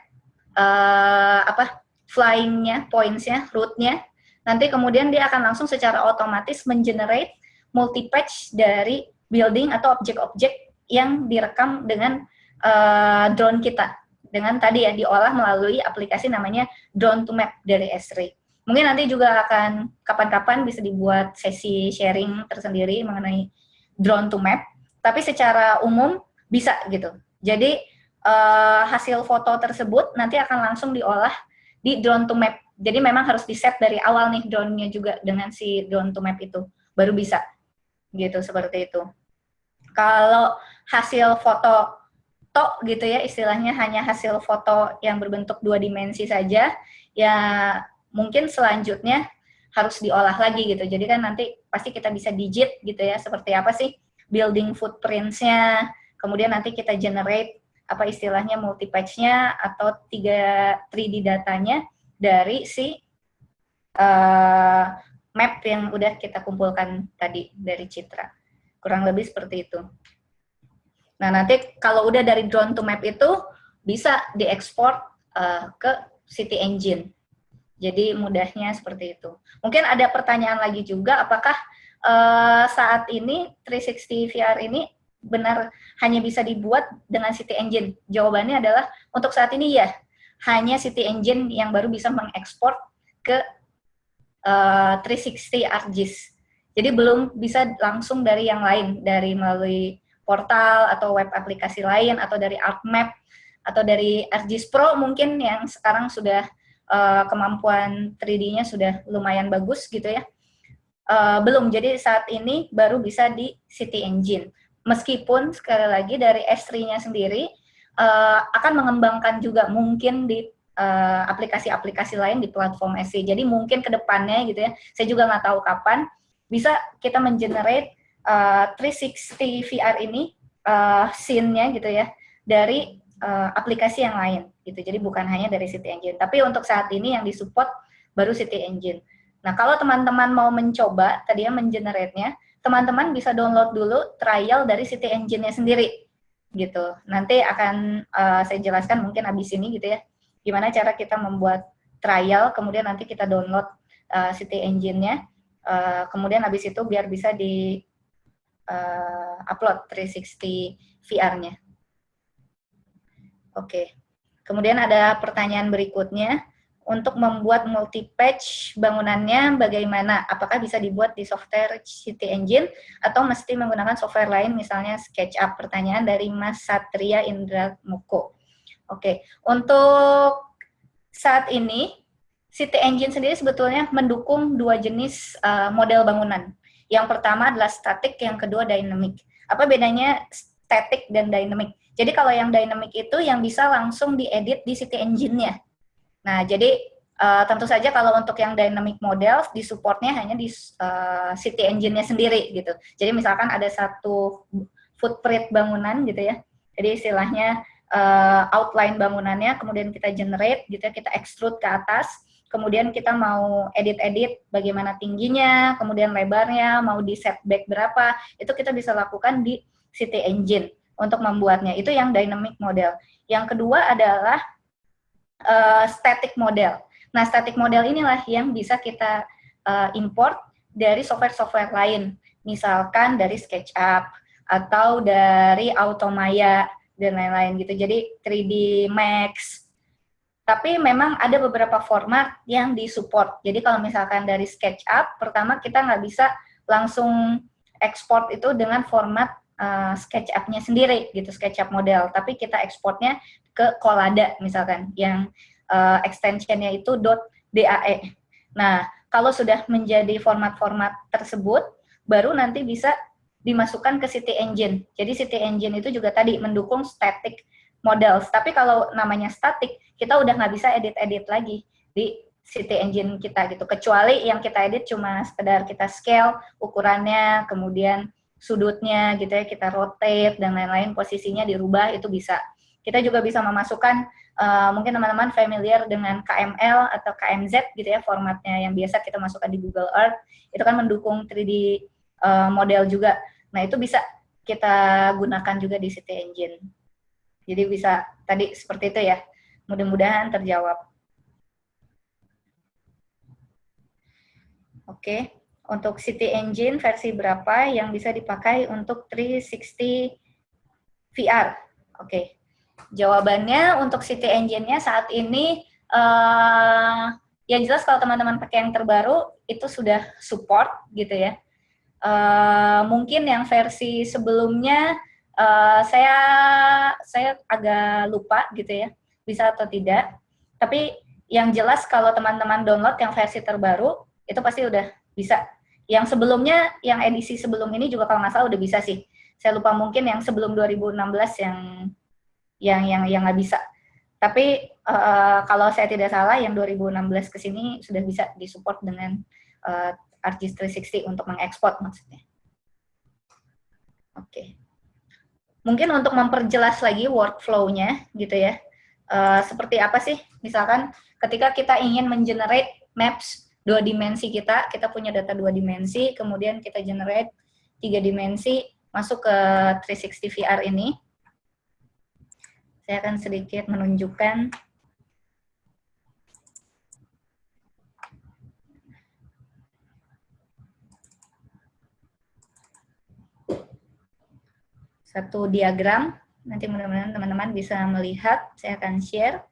flying-nya, points-nya, route-nya. Nanti kemudian dia akan langsung secara otomatis mengenerate multi-patch dari building atau objek-objek yang direkam dengan drone kita. Dengan tadi ya diolah melalui aplikasi namanya Drone to Map dari Esri. Mungkin nanti juga akan kapan-kapan bisa dibuat sesi sharing tersendiri mengenai Drone to Map. Tapi secara umum bisa gitu. Jadi hasil foto tersebut nanti akan langsung diolah di Drone to Map. Jadi memang harus di-set dari awal nih drone-nya juga dengan si Drone to Map itu. Baru bisa. Gitu, seperti itu. Kalau hasil foto tok gitu ya, istilahnya hanya hasil foto yang berbentuk 2 dimensi saja, ya mungkin selanjutnya harus diolah lagi gitu. Jadi kan nanti pasti kita bisa digit gitu ya, seperti apa sih building footprints-nya, kemudian nanti kita generate apa istilahnya multi-patch-nya atau 3D datanya dari si map yang udah kita kumpulkan tadi dari Citra. Kurang lebih seperti itu. Nah, nanti kalau udah dari drone to map itu bisa diekspor ke City Engine. Jadi mudahnya seperti itu. Mungkin ada pertanyaan lagi juga, apakah saat ini 360 VR ini benar hanya bisa dibuat dengan City Engine? Jawabannya adalah untuk saat ini ya, hanya City Engine yang baru bisa mengekspor ke 360 ArcGIS. Jadi belum bisa langsung dari yang lain, dari melalui portal atau web aplikasi lain, atau dari ArcMap, atau dari ArcGIS Pro mungkin yang sekarang sudah kemampuan 3D-nya sudah lumayan bagus gitu ya. Belum, jadi saat ini baru bisa di City Engine. Meskipun sekali lagi dari S3-nya sendiri akan mengembangkan juga mungkin di aplikasi-aplikasi lain di platform S3. Jadi mungkin ke depannya gitu ya, saya juga nggak tahu kapan, bisa kita mengenerate 360 VR ini, scene-nya gitu ya, dari aplikasi yang lain gitu. Jadi bukan hanya dari City Engine. Tapi untuk saat ini yang disupport baru City Engine. Nah, kalau teman-teman mau mencoba tadi ya mengenerate-nya, teman-teman bisa download dulu trial dari City Engine-nya sendiri gitu. Nanti akan saya jelaskan mungkin habis ini gitu ya. Gimana cara kita membuat trial, kemudian nanti kita download City Engine-nya. Kemudian habis itu biar bisa di upload 360 VR-nya. Oke. Kemudian ada pertanyaan berikutnya, untuk membuat multi-patch bangunannya bagaimana? Apakah bisa dibuat di software City Engine atau mesti menggunakan software lain misalnya SketchUp? Pertanyaan dari Mas Satria Indra Muko. Oke, untuk saat ini City Engine sendiri sebetulnya mendukung dua jenis model bangunan. Yang pertama adalah static, yang kedua dynamic. Apa bedanya static dan dynamic? Jadi kalau yang dynamic itu yang bisa langsung diedit di City Engine-nya. Nah, jadi tentu saja kalau untuk yang dynamic model, di supportnya hanya di City Engine-nya sendiri gitu. Jadi misalkan ada satu footprint bangunan gitu ya. Jadi istilahnya outline bangunannya, kemudian kita generate gitu ya, kita extrude ke atas. Kemudian kita mau edit-edit bagaimana tingginya, kemudian lebarnya, mau di setback berapa, itu kita bisa lakukan di City Engine untuk membuatnya. Itu yang dynamic model. Yang kedua adalah static model. Nah, static model inilah yang bisa kita import dari software-software lain. Misalkan dari SketchUp atau dari Automaya dan lain-lain gitu. Jadi 3D Max. Tapi memang ada beberapa format yang disupport. Jadi kalau misalkan dari SketchUp, pertama kita nggak bisa langsung ekspor itu dengan format SketchUp-nya sendiri gitu, SketchUp model. Tapi kita ekspornya ke Collada misalkan, yang extension-nya itu .dae. Nah, kalau sudah menjadi format-format tersebut, baru nanti bisa dimasukkan ke City Engine. Jadi City Engine itu juga tadi mendukung static models. Tapi kalau namanya static, kita udah nggak bisa edit-edit lagi di City Engine kita gitu. Kecuali yang kita edit cuma sekedar kita scale ukurannya, kemudian sudutnya gitu ya, kita rotate dan lain-lain, posisinya dirubah, itu bisa. Kita juga bisa memasukkan, mungkin teman-teman familiar dengan KML atau KMZ gitu ya, formatnya yang biasa kita masukkan di Google Earth, itu kan mendukung 3D model juga. Nah, itu bisa kita gunakan juga di City Engine. Jadi bisa tadi seperti itu ya. Mudah-mudahan terjawab. Oke. Untuk City Engine versi berapa yang bisa dipakai untuk 360 VR? Oke. Jawabannya untuk City Engine-nya saat ini, yang jelas kalau teman-teman pakai yang terbaru, itu sudah support gitu ya. Mungkin yang versi sebelumnya, saya agak lupa gitu ya, bisa atau tidak. Tapi yang jelas kalau teman-teman download yang versi terbaru, itu pasti udah bisa. Yang sebelumnya, yang edisi sebelum ini juga kalau nggak salah udah bisa sih. Saya lupa, mungkin yang sebelum 2016 yang nggak bisa. Tapi kalau saya tidak salah, yang 2016 ke sini sudah bisa disupport dengan ArcGIS 360 untuk mengekspor maksudnya. Oke. Mungkin untuk memperjelas lagi workflow-nya gitu ya. Seperti apa sih? Misalkan ketika kita ingin mengenerate maps 2 dimensi kita punya data 2 dimensi, kemudian kita generate 3 dimensi, masuk ke 360 VR ini. Saya akan sedikit menunjukkan. Satu diagram, nanti mudah-mudahan teman-teman bisa melihat, saya akan share.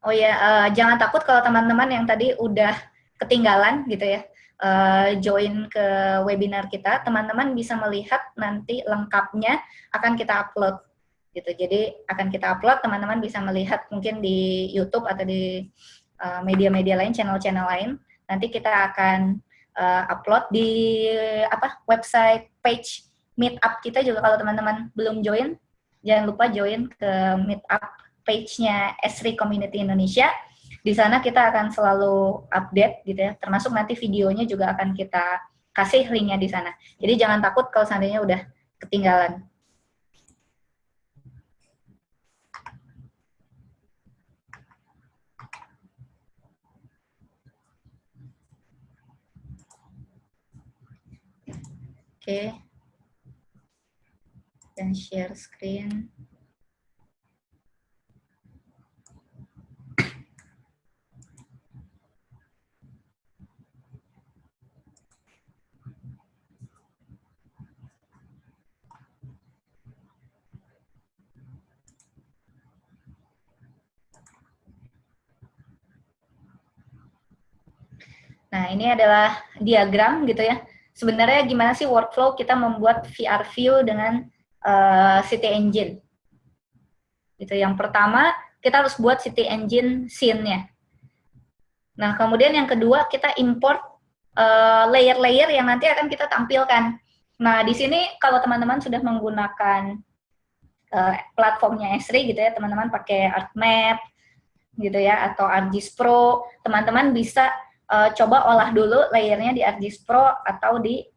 Oh ya, jangan takut kalau teman-teman yang tadi udah ketinggalan gitu ya, join ke webinar kita, teman-teman bisa melihat nanti lengkapnya akan kita upload gitu. Jadi akan kita upload, teman-teman bisa melihat mungkin di YouTube atau di media-media lain, channel-channel lain. Nanti kita akan upload di website page Meetup kita juga. Kalau teman-teman belum join, jangan lupa join ke Meetup page-nya Esri Community Indonesia. Di sana kita akan selalu update gitu ya, termasuk nanti videonya juga akan kita kasih linknya di sana. Jadi jangan takut kalau seandainya udah ketinggalan. Oke. Dan share screen. Nah, ini adalah diagram gitu ya. Sebenarnya gimana sih workflow kita membuat VR view dengan City Engine? Gitu. Yang pertama, kita harus buat City Engine scene-nya. Nah, kemudian yang kedua, kita import layer-layer yang nanti akan kita tampilkan. Nah, di sini kalau teman-teman sudah menggunakan platformnya Esri gitu ya, teman-teman pakai ArtMap gitu ya, atau ArcGIS Pro, teman-teman bisa coba olah dulu layernya di ArcGIS Pro atau di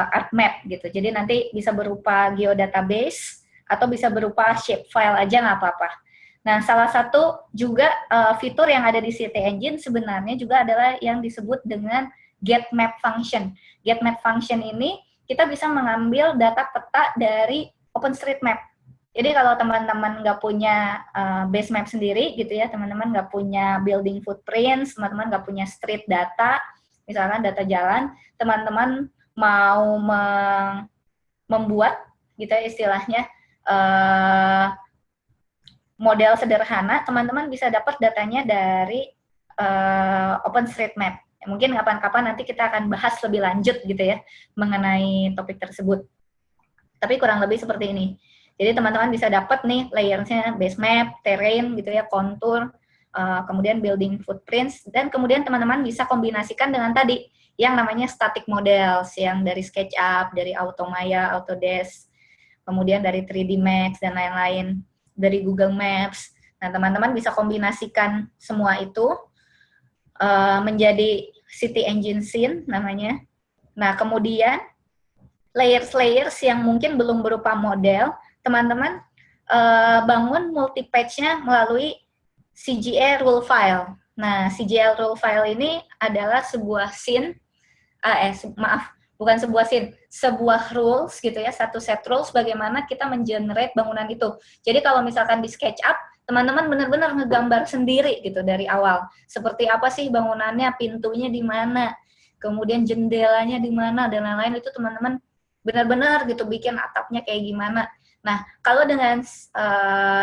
ArcMap gitu. Jadi nanti bisa berupa geodatabase atau bisa berupa shapefile aja nggak apa-apa. Nah, salah satu juga fitur yang ada di City Engine sebenarnya juga adalah yang disebut dengan getMap function. GetMap function ini kita bisa mengambil data peta dari OpenStreetMap. Jadi kalau teman-teman nggak punya base map sendiri gitu ya, teman-teman nggak punya building footprints, teman-teman nggak punya street data, misalkan data jalan, teman-teman mau membuat gitu ya istilahnya model sederhana, teman-teman bisa dapat datanya dari OpenStreetMap. Mungkin kapan-kapan nanti kita akan bahas lebih lanjut gitu ya mengenai topik tersebut. Tapi kurang lebih seperti ini. Jadi teman-teman bisa dapat nih layersnya base map, terrain gitu ya, kontur, kemudian building footprints, dan kemudian teman-teman bisa kombinasikan dengan tadi yang namanya static models yang dari SketchUp, dari Automaya, Autodesk, kemudian dari 3D Max dan lain-lain, dari Google Maps. Nah, teman-teman bisa kombinasikan semua itu menjadi City Engine Scene namanya. Nah, kemudian layers-layers yang mungkin belum berupa model, teman-teman bangun multi-patch-nya melalui CGA rule file. Nah, CGA rule file ini adalah sebuah scene, bukan sebuah scene, sebuah rules gitu ya, satu set rules bagaimana kita mengenerate bangunan itu. Jadi kalau misalkan di SketchUp, teman-teman benar-benar ngegambar sendiri gitu dari awal. Seperti apa sih bangunannya, pintunya di mana, kemudian jendelanya di mana, dan lain-lain, itu teman-teman benar-benar gitu bikin atapnya kayak gimana. Nah, kalau dengan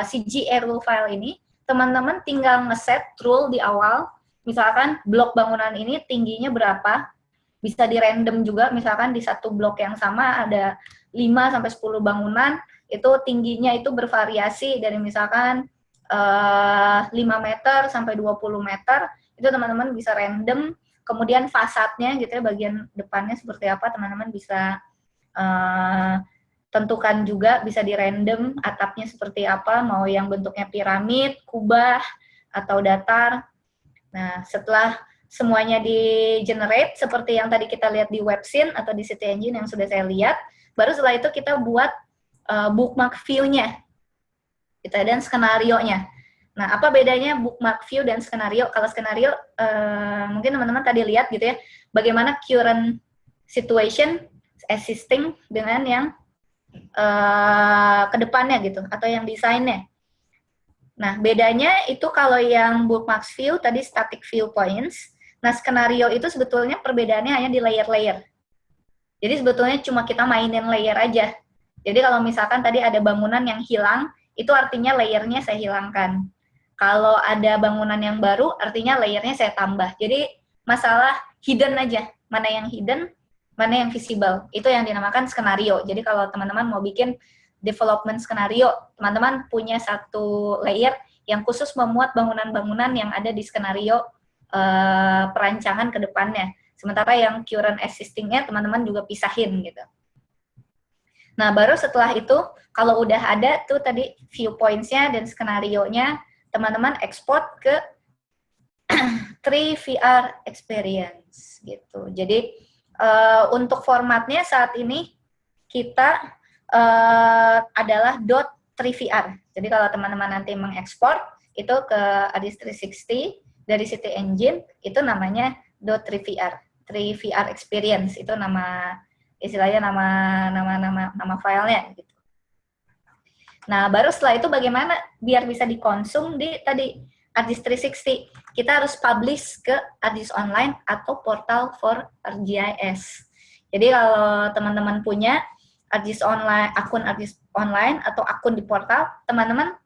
CGA rule file ini, teman-teman tinggal ngeset rule di awal, misalkan blok bangunan ini tingginya berapa, bisa di random juga, misalkan di satu blok yang sama ada 5-10 bangunan, itu tingginya itu bervariasi dari misalkan 5 meter sampai 20 meter, itu teman-teman bisa random, kemudian fasadnya gitu ya, bagian depannya seperti apa, teman-teman bisa tentukan juga, bisa di random atapnya seperti apa, mau yang bentuknya piramid, kubah, atau datar. Nah, setelah semuanya di generate seperti yang tadi kita lihat di WebScene atau di City Engine yang sudah saya lihat, baru setelah itu kita buat bookmark view-nya gitu, dan skenario-nya. Nah, apa bedanya bookmark view dan skenario? Kalau skenario mungkin teman-teman tadi lihat gitu ya, bagaimana current situation existing dengan yang kedepannya gitu, atau yang desainnya. Nah, bedanya itu kalau yang bookmarks view tadi static view points. Nah, skenario itu sebetulnya perbedaannya hanya di layer-layer. Jadi sebetulnya cuma kita mainin layer aja. Jadi kalau misalkan tadi ada bangunan yang hilang, itu artinya layernya saya hilangkan. Kalau ada bangunan yang baru, artinya layernya saya tambah. Jadi masalah hidden aja. Mana yang hidden, mana yang visible. Itu yang dinamakan skenario. Jadi kalau teman-teman mau bikin development skenario, teman-teman punya satu layer yang khusus memuat bangunan-bangunan yang ada di skenario perancangan ke depannya. Sementara yang current existing-nya teman-teman juga pisahin gitu. Nah, baru setelah itu, kalau udah ada tuh tadi viewpoints-nya dan skenario-nya, teman-teman ekspor ke 3VR experience gitu. Jadi untuk formatnya saat ini kita adalah .3VR. Jadi kalau teman-teman nanti mengekspor itu ke ArcGIS 360 dari City Engine, itu namanya .3VR, 3VR Experience, itu nama istilahnya nama filenya gitu. Nah, baru setelah itu bagaimana biar bisa dikonsum di tadi ArcGIS 360, kita harus publish ke ArcGIS Online atau portal for ArcGIS. Jadi kalau teman-teman punya ArcGIS Online, akun ArcGIS Online atau akun di portal, teman-teman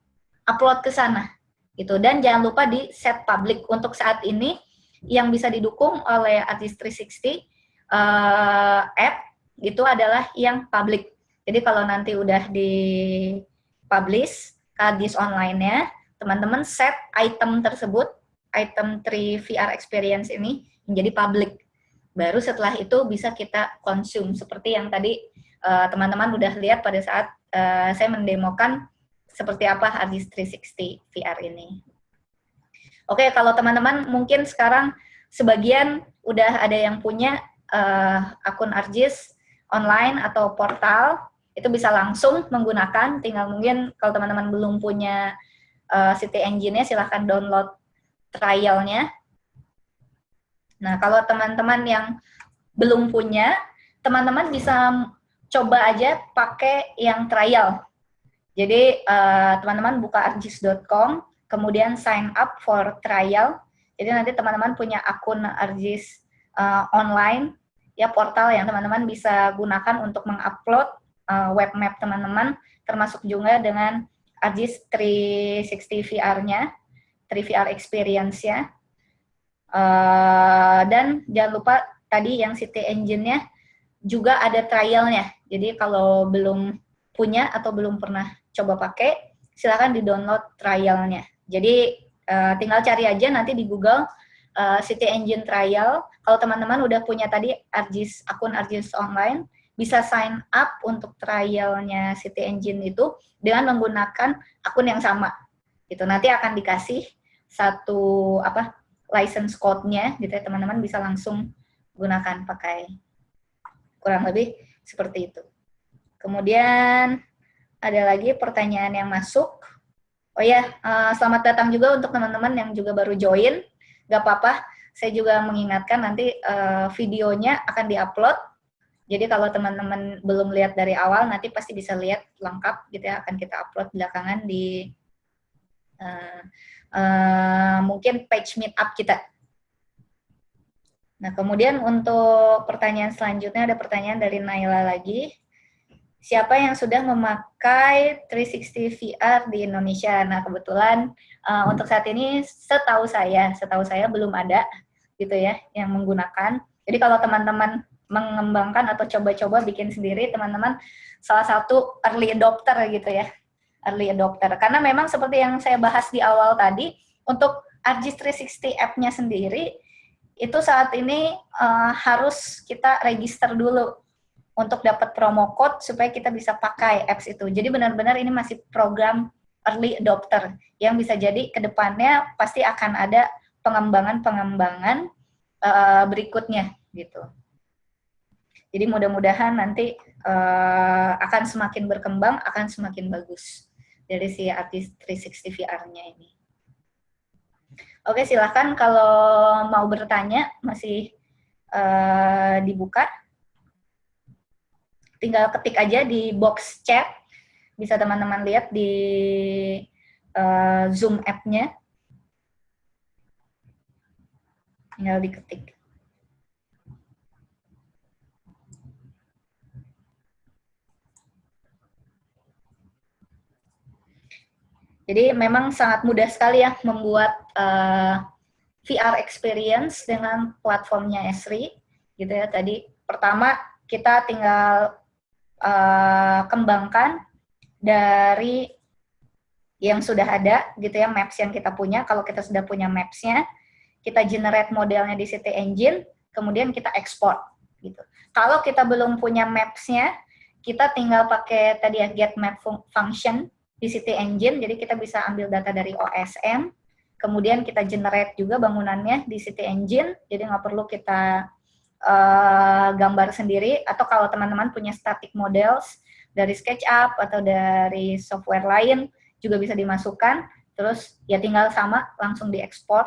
upload ke sana. Gitu. Dan jangan lupa di set public. Untuk saat ini yang bisa didukung oleh ArcGIS 360 app itu adalah yang public. Jadi kalau nanti udah di publish ke ArcGIS Online-nya, teman-teman set item tersebut, item 3VR Experience ini menjadi public. Baru setelah itu bisa kita konsum, seperti yang tadi teman-teman udah lihat pada saat saya mendemokan seperti apa ArcGIS 360 VR ini. Oke, kalau teman-teman mungkin sekarang sebagian udah ada yang punya akun ArcGIS online atau portal, itu bisa langsung menggunakan, tinggal mungkin kalau teman-teman belum punya City Engine-nya, silahkan download trial-nya. Nah, kalau teman-teman yang belum punya, teman-teman bisa coba aja pakai yang trial. Jadi, teman-teman buka arcgis.com, kemudian sign up for trial. Jadi nanti teman-teman punya akun ArcGIS online, ya portal yang teman-teman bisa gunakan untuk mengupload web map teman-teman, termasuk juga dengan ArcGIS 360 VR-nya, 3VR Experience-nya. Dan jangan lupa tadi yang City Engine-nya juga ada trial-nya. Jadi kalau belum punya atau belum pernah coba pakai, silakan di-download trial-nya. Jadi tinggal cari aja nanti di Google City Engine Trial. Kalau teman-teman udah punya tadi ArcGIS, akun ArcGIS online, bisa sign up untuk trialnya City Engine itu dengan menggunakan akun yang sama. Gitu. Nanti akan dikasih satu license code-nya, gitu ya, teman-teman bisa langsung gunakan pakai. Kurang lebih seperti itu. Kemudian ada lagi pertanyaan yang masuk. Oh ya, selamat datang juga untuk teman-teman yang juga baru join. Gak apa-apa, saya juga mengingatkan nanti videonya akan diupload. Jadi kalau teman-teman belum lihat dari awal, nanti pasti bisa lihat lengkap gitu ya, akan kita upload belakangan di mungkin page meetup kita. Nah, kemudian untuk pertanyaan selanjutnya ada pertanyaan dari Naila lagi. Siapa yang sudah memakai 360 VR di Indonesia? Nah, kebetulan untuk saat ini setahu saya belum ada gitu ya yang menggunakan. Jadi kalau teman-teman mengembangkan atau coba-coba bikin sendiri, teman-teman salah satu early adopter gitu ya. Early adopter. Karena memang seperti yang saya bahas di awal tadi, untuk ArcGIS 360 app-nya sendiri, itu saat ini harus kita register dulu untuk dapat promo code supaya kita bisa pakai apps itu. Jadi benar-benar ini masih program early adopter yang bisa jadi ke depannya pasti akan ada pengembangan berikutnya gitu. Jadi mudah-mudahan nanti akan semakin berkembang, akan semakin bagus dari si ArcGIS 360 VR-nya ini. Oke, silakan kalau mau bertanya masih dibuka. Tinggal ketik aja di box chat, bisa teman-teman lihat di Zoom app-nya. Tinggal diketik. Jadi memang sangat mudah sekali ya membuat VR experience dengan platformnya Esri, gitu ya. Tadi pertama kita tinggal kembangkan dari yang sudah ada, gitu ya, maps yang kita punya. Kalau kita sudah punya maps-nya, kita generate modelnya di City Engine, kemudian kita ekspor, gitu. Kalau kita belum punya maps-nya, kita tinggal pakai tadi ya get map function di City Engine, jadi kita bisa ambil data dari OSM, kemudian kita generate juga bangunannya di City Engine, jadi nggak perlu kita gambar sendiri, atau kalau teman-teman punya static models, dari SketchUp atau dari software lain juga bisa dimasukkan. Terus ya tinggal sama langsung diekspor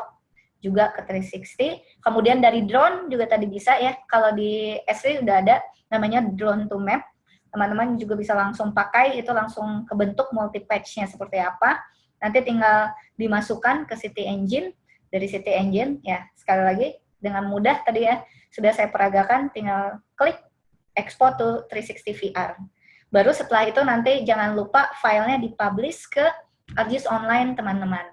juga ke 360. Kemudian dari drone juga tadi bisa ya. Kalau di S3 udah ada namanya drone to map. Teman-teman juga bisa langsung pakai, itu langsung kebentuk multi-patch-nya seperti apa. Nanti tinggal dimasukkan ke City Engine. Dari City Engine ya sekali lagi dengan mudah tadi ya sudah saya peragakan, tinggal klik export to 360 VR. Baru setelah itu nanti jangan lupa filenya dipublish ke ArcGIS Online teman-teman.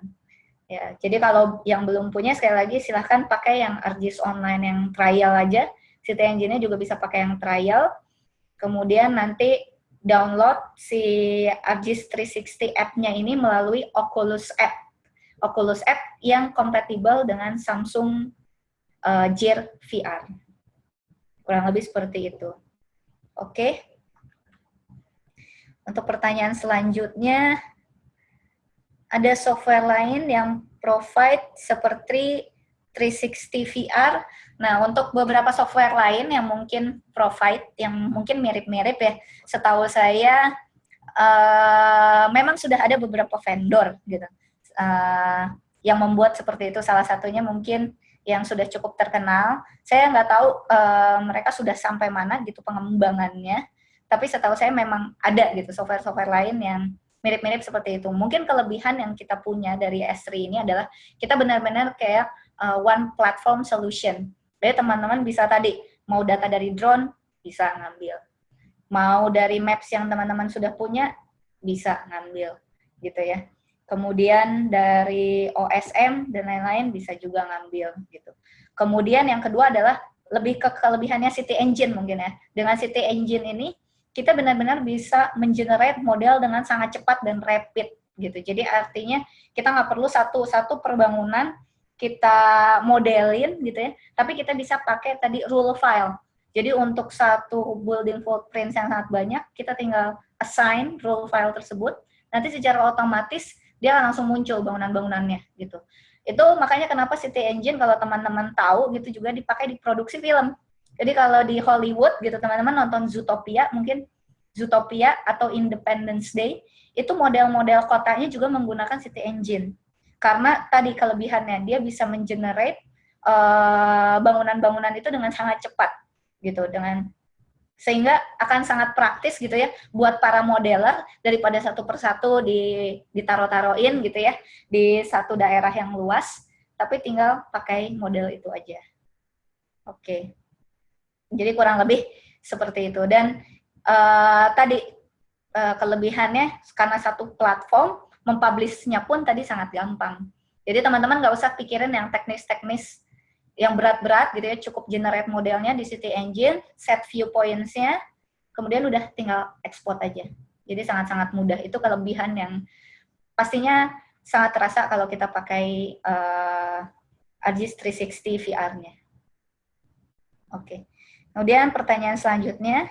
Ya, jadi kalau yang belum punya sekali lagi silahkan pakai yang ArcGIS Online yang trial aja. City Engine-nya juga bisa pakai yang trial. Kemudian nanti download si ArcGIS 360 app-nya ini melalui Oculus App. Oculus App yang kompatibel dengan Samsung Gear VR. Kurang lebih seperti itu. Oke. Untuk pertanyaan selanjutnya, ada software lain yang provide seperti 360 VR. Nah, untuk beberapa software lain yang mungkin provide, yang mungkin mirip-mirip ya, setahu saya memang sudah ada beberapa vendor gitu yang membuat seperti itu. Salah satunya mungkin yang sudah cukup terkenal. Saya nggak tahu mereka sudah sampai mana gitu pengembangannya, tapi setahu saya memang ada gitu software-software lain yang mirip-mirip seperti itu. Mungkin kelebihan yang kita punya dari S3 ini adalah kita benar-benar kayak one platform solution. Jadi teman-teman bisa tadi, mau data dari drone, bisa ngambil. Mau dari maps yang teman-teman sudah punya, bisa ngambil. Gitu ya. Kemudian dari OSM dan lain-lain bisa juga ngambil gitu. Kemudian yang kedua adalah lebih ke kelebihannya City Engine mungkin ya. Dengan City Engine ini kita benar-benar bisa mengenerate model dengan sangat cepat dan rapid gitu. Jadi artinya kita nggak perlu satu perbangunan kita modelin gitu ya, tapi kita bisa pakai tadi rule file. Jadi untuk satu building footprint yang sangat banyak, kita tinggal assign rule file tersebut, nanti secara otomatis dia akan langsung muncul bangunan-bangunannya gitu. Itu makanya kenapa City Engine kalau teman-teman tahu gitu juga dipakai di produksi film. Jadi kalau di Hollywood gitu teman-teman nonton Zootopia, mungkin Zootopia atau Independence Day, itu model-model kotanya juga menggunakan City Engine. Karena tadi kelebihannya dia bisa mengenerate bangunan-bangunan itu dengan sangat cepat gitu, dengan sehingga akan sangat praktis gitu ya buat para modeler daripada satu persatu ditaro-taroin gitu ya di satu daerah yang luas, tapi tinggal pakai model itu aja. Oke. Jadi kurang lebih seperti itu. Dan tadi kelebihannya karena satu platform, mempublishnya pun tadi sangat gampang. Jadi teman-teman nggak usah pikirin yang teknis-teknis yang berat-berat gitu ya, cukup generate modelnya di City Engine, set viewpoints-nya, kemudian udah tinggal export aja. Jadi sangat-sangat mudah. Itu kelebihan yang pastinya sangat terasa kalau kita pakai ArcGIS 360 VR-nya. Oke. Kemudian pertanyaan selanjutnya,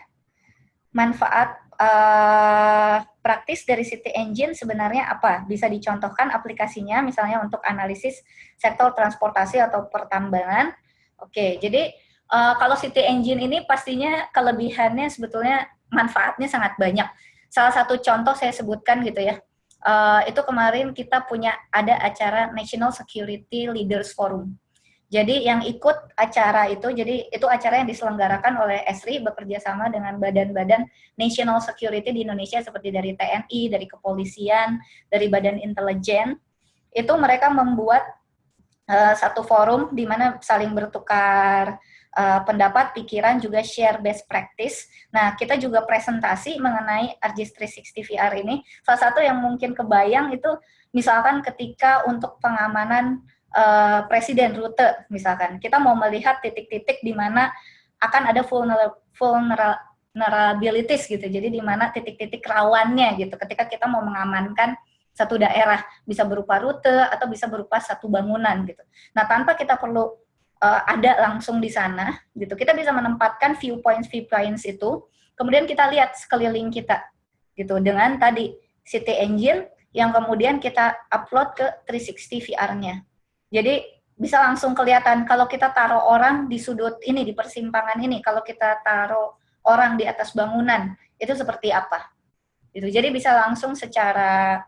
manfaat praktis dari City Engine sebenarnya apa? Bisa dicontohkan aplikasinya misalnya untuk analisis sektor transportasi atau pertambangan. Oke, jadi kalau City Engine ini pastinya kelebihannya sebetulnya manfaatnya sangat banyak. Salah satu contoh saya sebutkan gitu ya, itu kemarin kita punya ada acara National Security Leaders Forum. Jadi yang ikut acara itu, jadi itu acara yang diselenggarakan oleh Esri bekerja sama dengan badan-badan national security di Indonesia seperti dari TNI, dari kepolisian, dari badan intelijen. Itu mereka membuat satu forum di mana saling bertukar pendapat, pikiran, juga share best practice. Nah, kita juga presentasi mengenai ArcGIS 360 VR ini. Salah satu yang mungkin kebayang itu misalkan ketika untuk pengamanan presiden rute misalkan kita mau melihat titik-titik di mana akan ada vulnerabilities gitu, jadi di mana titik-titik rawannya gitu ketika kita mau mengamankan satu daerah, bisa berupa rute atau bisa berupa satu bangunan gitu. Nah, tanpa kita perlu ada langsung di sana gitu, kita bisa menempatkan viewpoints itu, kemudian kita lihat sekeliling kita gitu dengan tadi City Engine yang kemudian kita upload ke 360 VR-nya. Jadi bisa langsung kelihatan kalau kita taruh orang di sudut ini, di persimpangan ini, kalau kita taruh orang di atas bangunan, itu seperti apa. Gitu. Jadi bisa langsung secara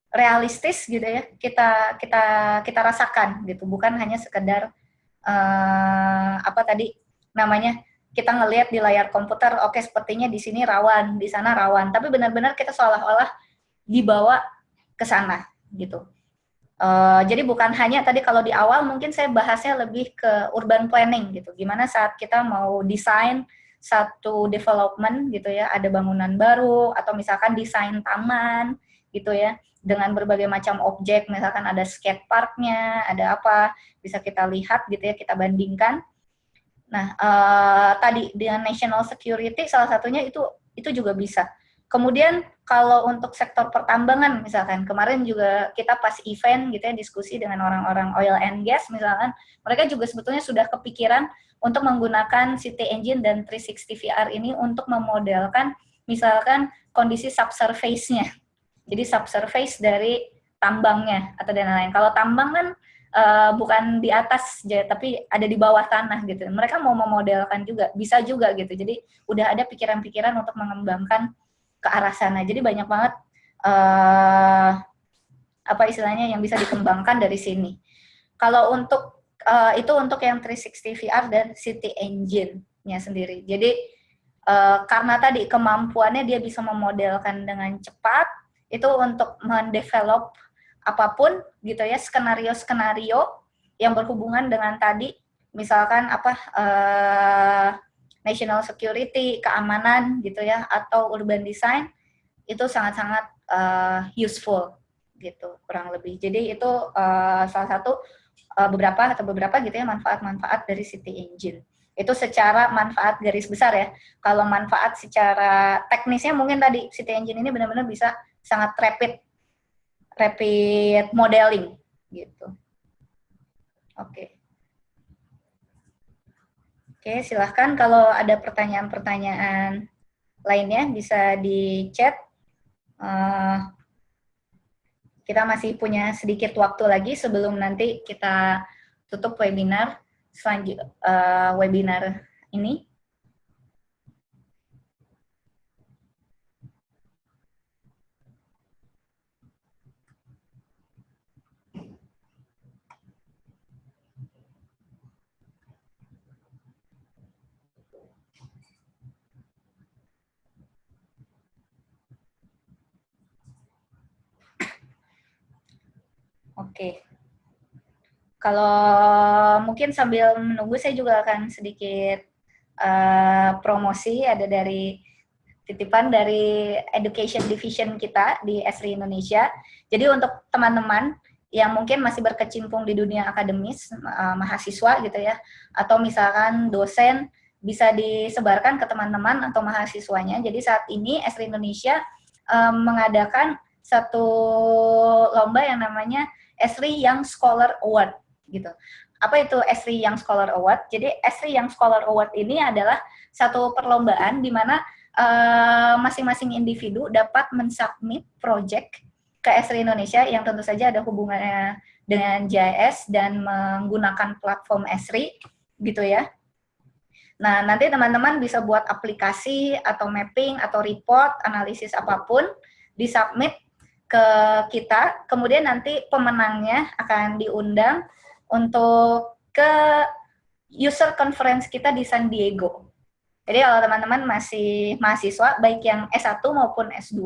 realistis gitu ya kita rasakan gitu, bukan hanya sekedar apa tadi namanya, kita ngelihat di layar komputer, oke sepertinya di sini rawan, di sana rawan, tapi benar-benar kita seolah-olah dibawa ke sana gitu. Jadi bukan hanya tadi, kalau di awal mungkin saya bahasnya lebih ke urban planning gitu, gimana saat kita mau desain satu development gitu ya, ada bangunan baru atau misalkan desain taman gitu ya, dengan berbagai macam objek, misalkan ada skate parknya, ada apa, bisa kita lihat gitu ya, kita bandingkan. Nah, tadi dengan national security salah satunya itu juga bisa. Kemudian kalau untuk sektor pertambangan misalkan, kemarin juga kita pas event gitu ya, diskusi dengan orang-orang oil and gas misalkan, mereka juga sebetulnya sudah kepikiran untuk menggunakan City Engine dan 360 VR ini untuk memodelkan misalkan kondisi subsurface-nya. Jadi subsurface dari tambangnya atau dan lain-lain. Kalau tambang kan bukan di atas tapi ada di bawah tanah gitu. Mereka mau memodelkan juga, bisa juga gitu. Jadi udah ada pikiran-pikiran untuk mengembangkan ke arah sana. Jadi banyak banget apa istilahnya yang bisa dikembangkan dari sini. Kalau untuk itu untuk yang 360 VR dan City Engine-nya sendiri. Jadi karena tadi kemampuannya dia bisa memodelkan dengan cepat, itu untuk mendevelop apapun gitu ya, skenario-skenario yang berhubungan dengan tadi misalkan apa national security, keamanan gitu ya, atau urban design, itu sangat-sangat useful gitu kurang lebih. Jadi itu salah satu beberapa gitu ya manfaat-manfaat dari City Engine. Itu secara manfaat garis besar ya. Kalau manfaat secara teknisnya mungkin tadi City Engine ini benar-benar bisa sangat rapid modeling gitu. Oke. Oke, silahkan kalau ada pertanyaan-pertanyaan lainnya bisa di chat. Kita masih punya sedikit waktu lagi sebelum nanti kita tutup webinar webinar ini. Oke. Kalau mungkin sambil menunggu saya juga akan sedikit promosi, ada dari titipan dari Education Division kita di Esri Indonesia. Jadi untuk teman-teman yang mungkin masih berkecimpung di dunia akademis, mahasiswa gitu ya, atau misalkan dosen, bisa disebarkan ke teman-teman atau mahasiswanya. Jadi saat ini Esri Indonesia mengadakan satu lomba yang namanya Esri Young Scholar Award gitu. Apa itu Esri Young Scholar Award? Jadi Esri Young Scholar Award ini adalah satu perlombaan di mana masing-masing individu dapat mensubmit project ke Esri Indonesia yang tentu saja ada hubungannya dengan JIS dan menggunakan platform Esri gitu ya. Nah, nanti teman-teman bisa buat aplikasi atau mapping atau report, analisis apapun, disubmit ke kita, kemudian nanti pemenangnya akan diundang untuk ke user conference kita di San Diego. Jadi kalau teman-teman masih mahasiswa, baik yang S1 maupun S2,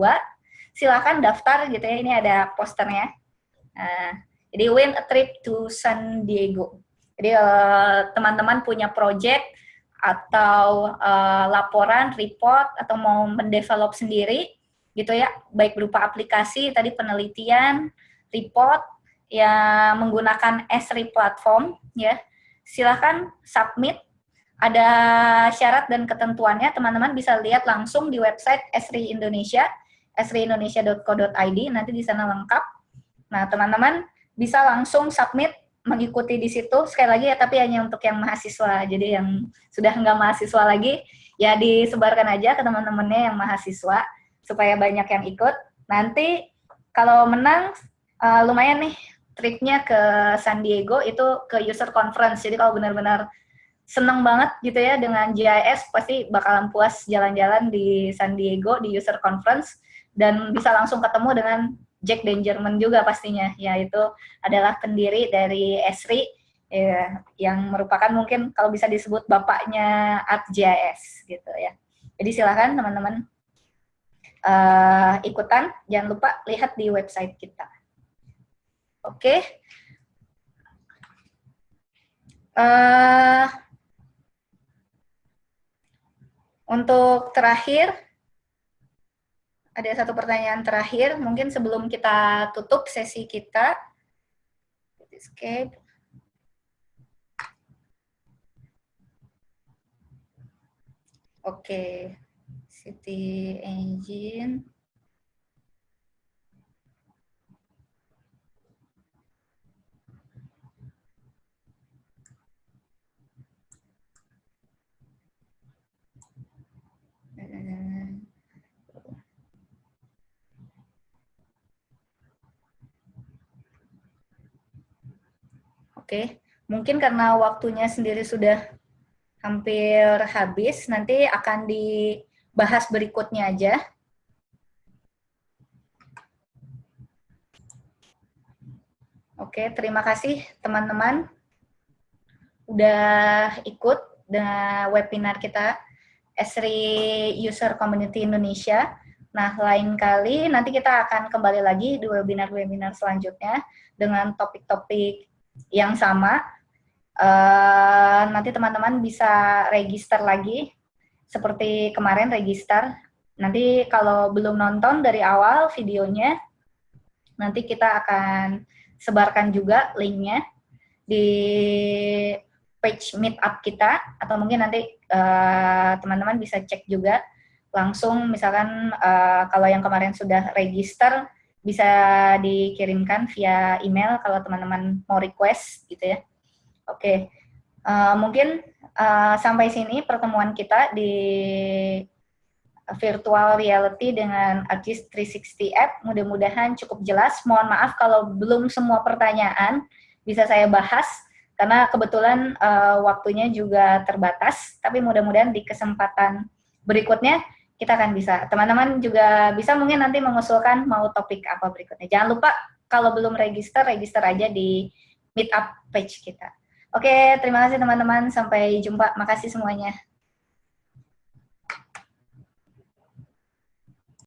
silakan daftar gitu ya, ini ada posternya. Jadi win a trip to San Diego. Jadi teman-teman punya project atau laporan, report, atau mau mendevelop sendiri, gitu ya, baik berupa aplikasi, tadi penelitian, report, yang menggunakan Esri platform, ya, silahkan submit. Ada syarat dan ketentuannya, teman-teman bisa lihat langsung di website Esri Indonesia, esriindonesia.co.id, nanti di sana lengkap. Nah, teman-teman bisa langsung submit, mengikuti di situ, sekali lagi ya, tapi hanya untuk yang mahasiswa, jadi yang sudah nggak mahasiswa lagi, ya disebarkan aja ke teman-temannya yang mahasiswa, supaya banyak yang ikut. Nanti kalau menang, lumayan nih, tripnya ke San Diego, itu ke user conference, jadi kalau benar-benar seneng banget gitu ya dengan GIS, pasti bakalan puas jalan-jalan di San Diego di user conference dan bisa langsung ketemu dengan Jack Dangermond juga pastinya, yaitu adalah pendiri dari Esri ya, yang merupakan mungkin kalau bisa disebut bapaknya ArcGIS gitu ya. Jadi silakan teman-teman ikutan, jangan lupa lihat di website kita. Oke. Untuk terakhir, ada satu pertanyaan terakhir, mungkin sebelum kita tutup sesi kita. Escape. Oke, City Engine. Oke, mungkin karena waktunya sendiri sudah hampir habis, nanti akan dibahas berikutnya aja. Oke, terima kasih teman-teman udah ikut dengan webinar kita Esri User Community Indonesia. Nah, lain kali nanti kita akan kembali lagi di webinar-webinar selanjutnya dengan topik-topik yang sama. Nanti teman-teman bisa register lagi, seperti kemarin register. Nanti kalau belum nonton dari awal videonya, nanti kita akan sebarkan juga linknya di page meetup kita, atau mungkin nanti teman-teman bisa cek juga langsung, misalkan kalau yang kemarin sudah register bisa dikirimkan via email kalau teman-teman mau request gitu ya. Oke, mungkin sampai sini pertemuan kita di virtual reality dengan ArcGIS 360 App. Mudah-mudahan cukup jelas. Mohon maaf kalau belum semua pertanyaan bisa saya bahas, karena kebetulan waktunya juga terbatas, tapi mudah-mudahan di kesempatan berikutnya kita akan bisa. Teman-teman juga bisa mungkin nanti mengusulkan mau topik apa berikutnya. Jangan lupa kalau belum register, register aja di meetup page kita. Oke, terima kasih teman-teman. Sampai jumpa. Makasih semuanya.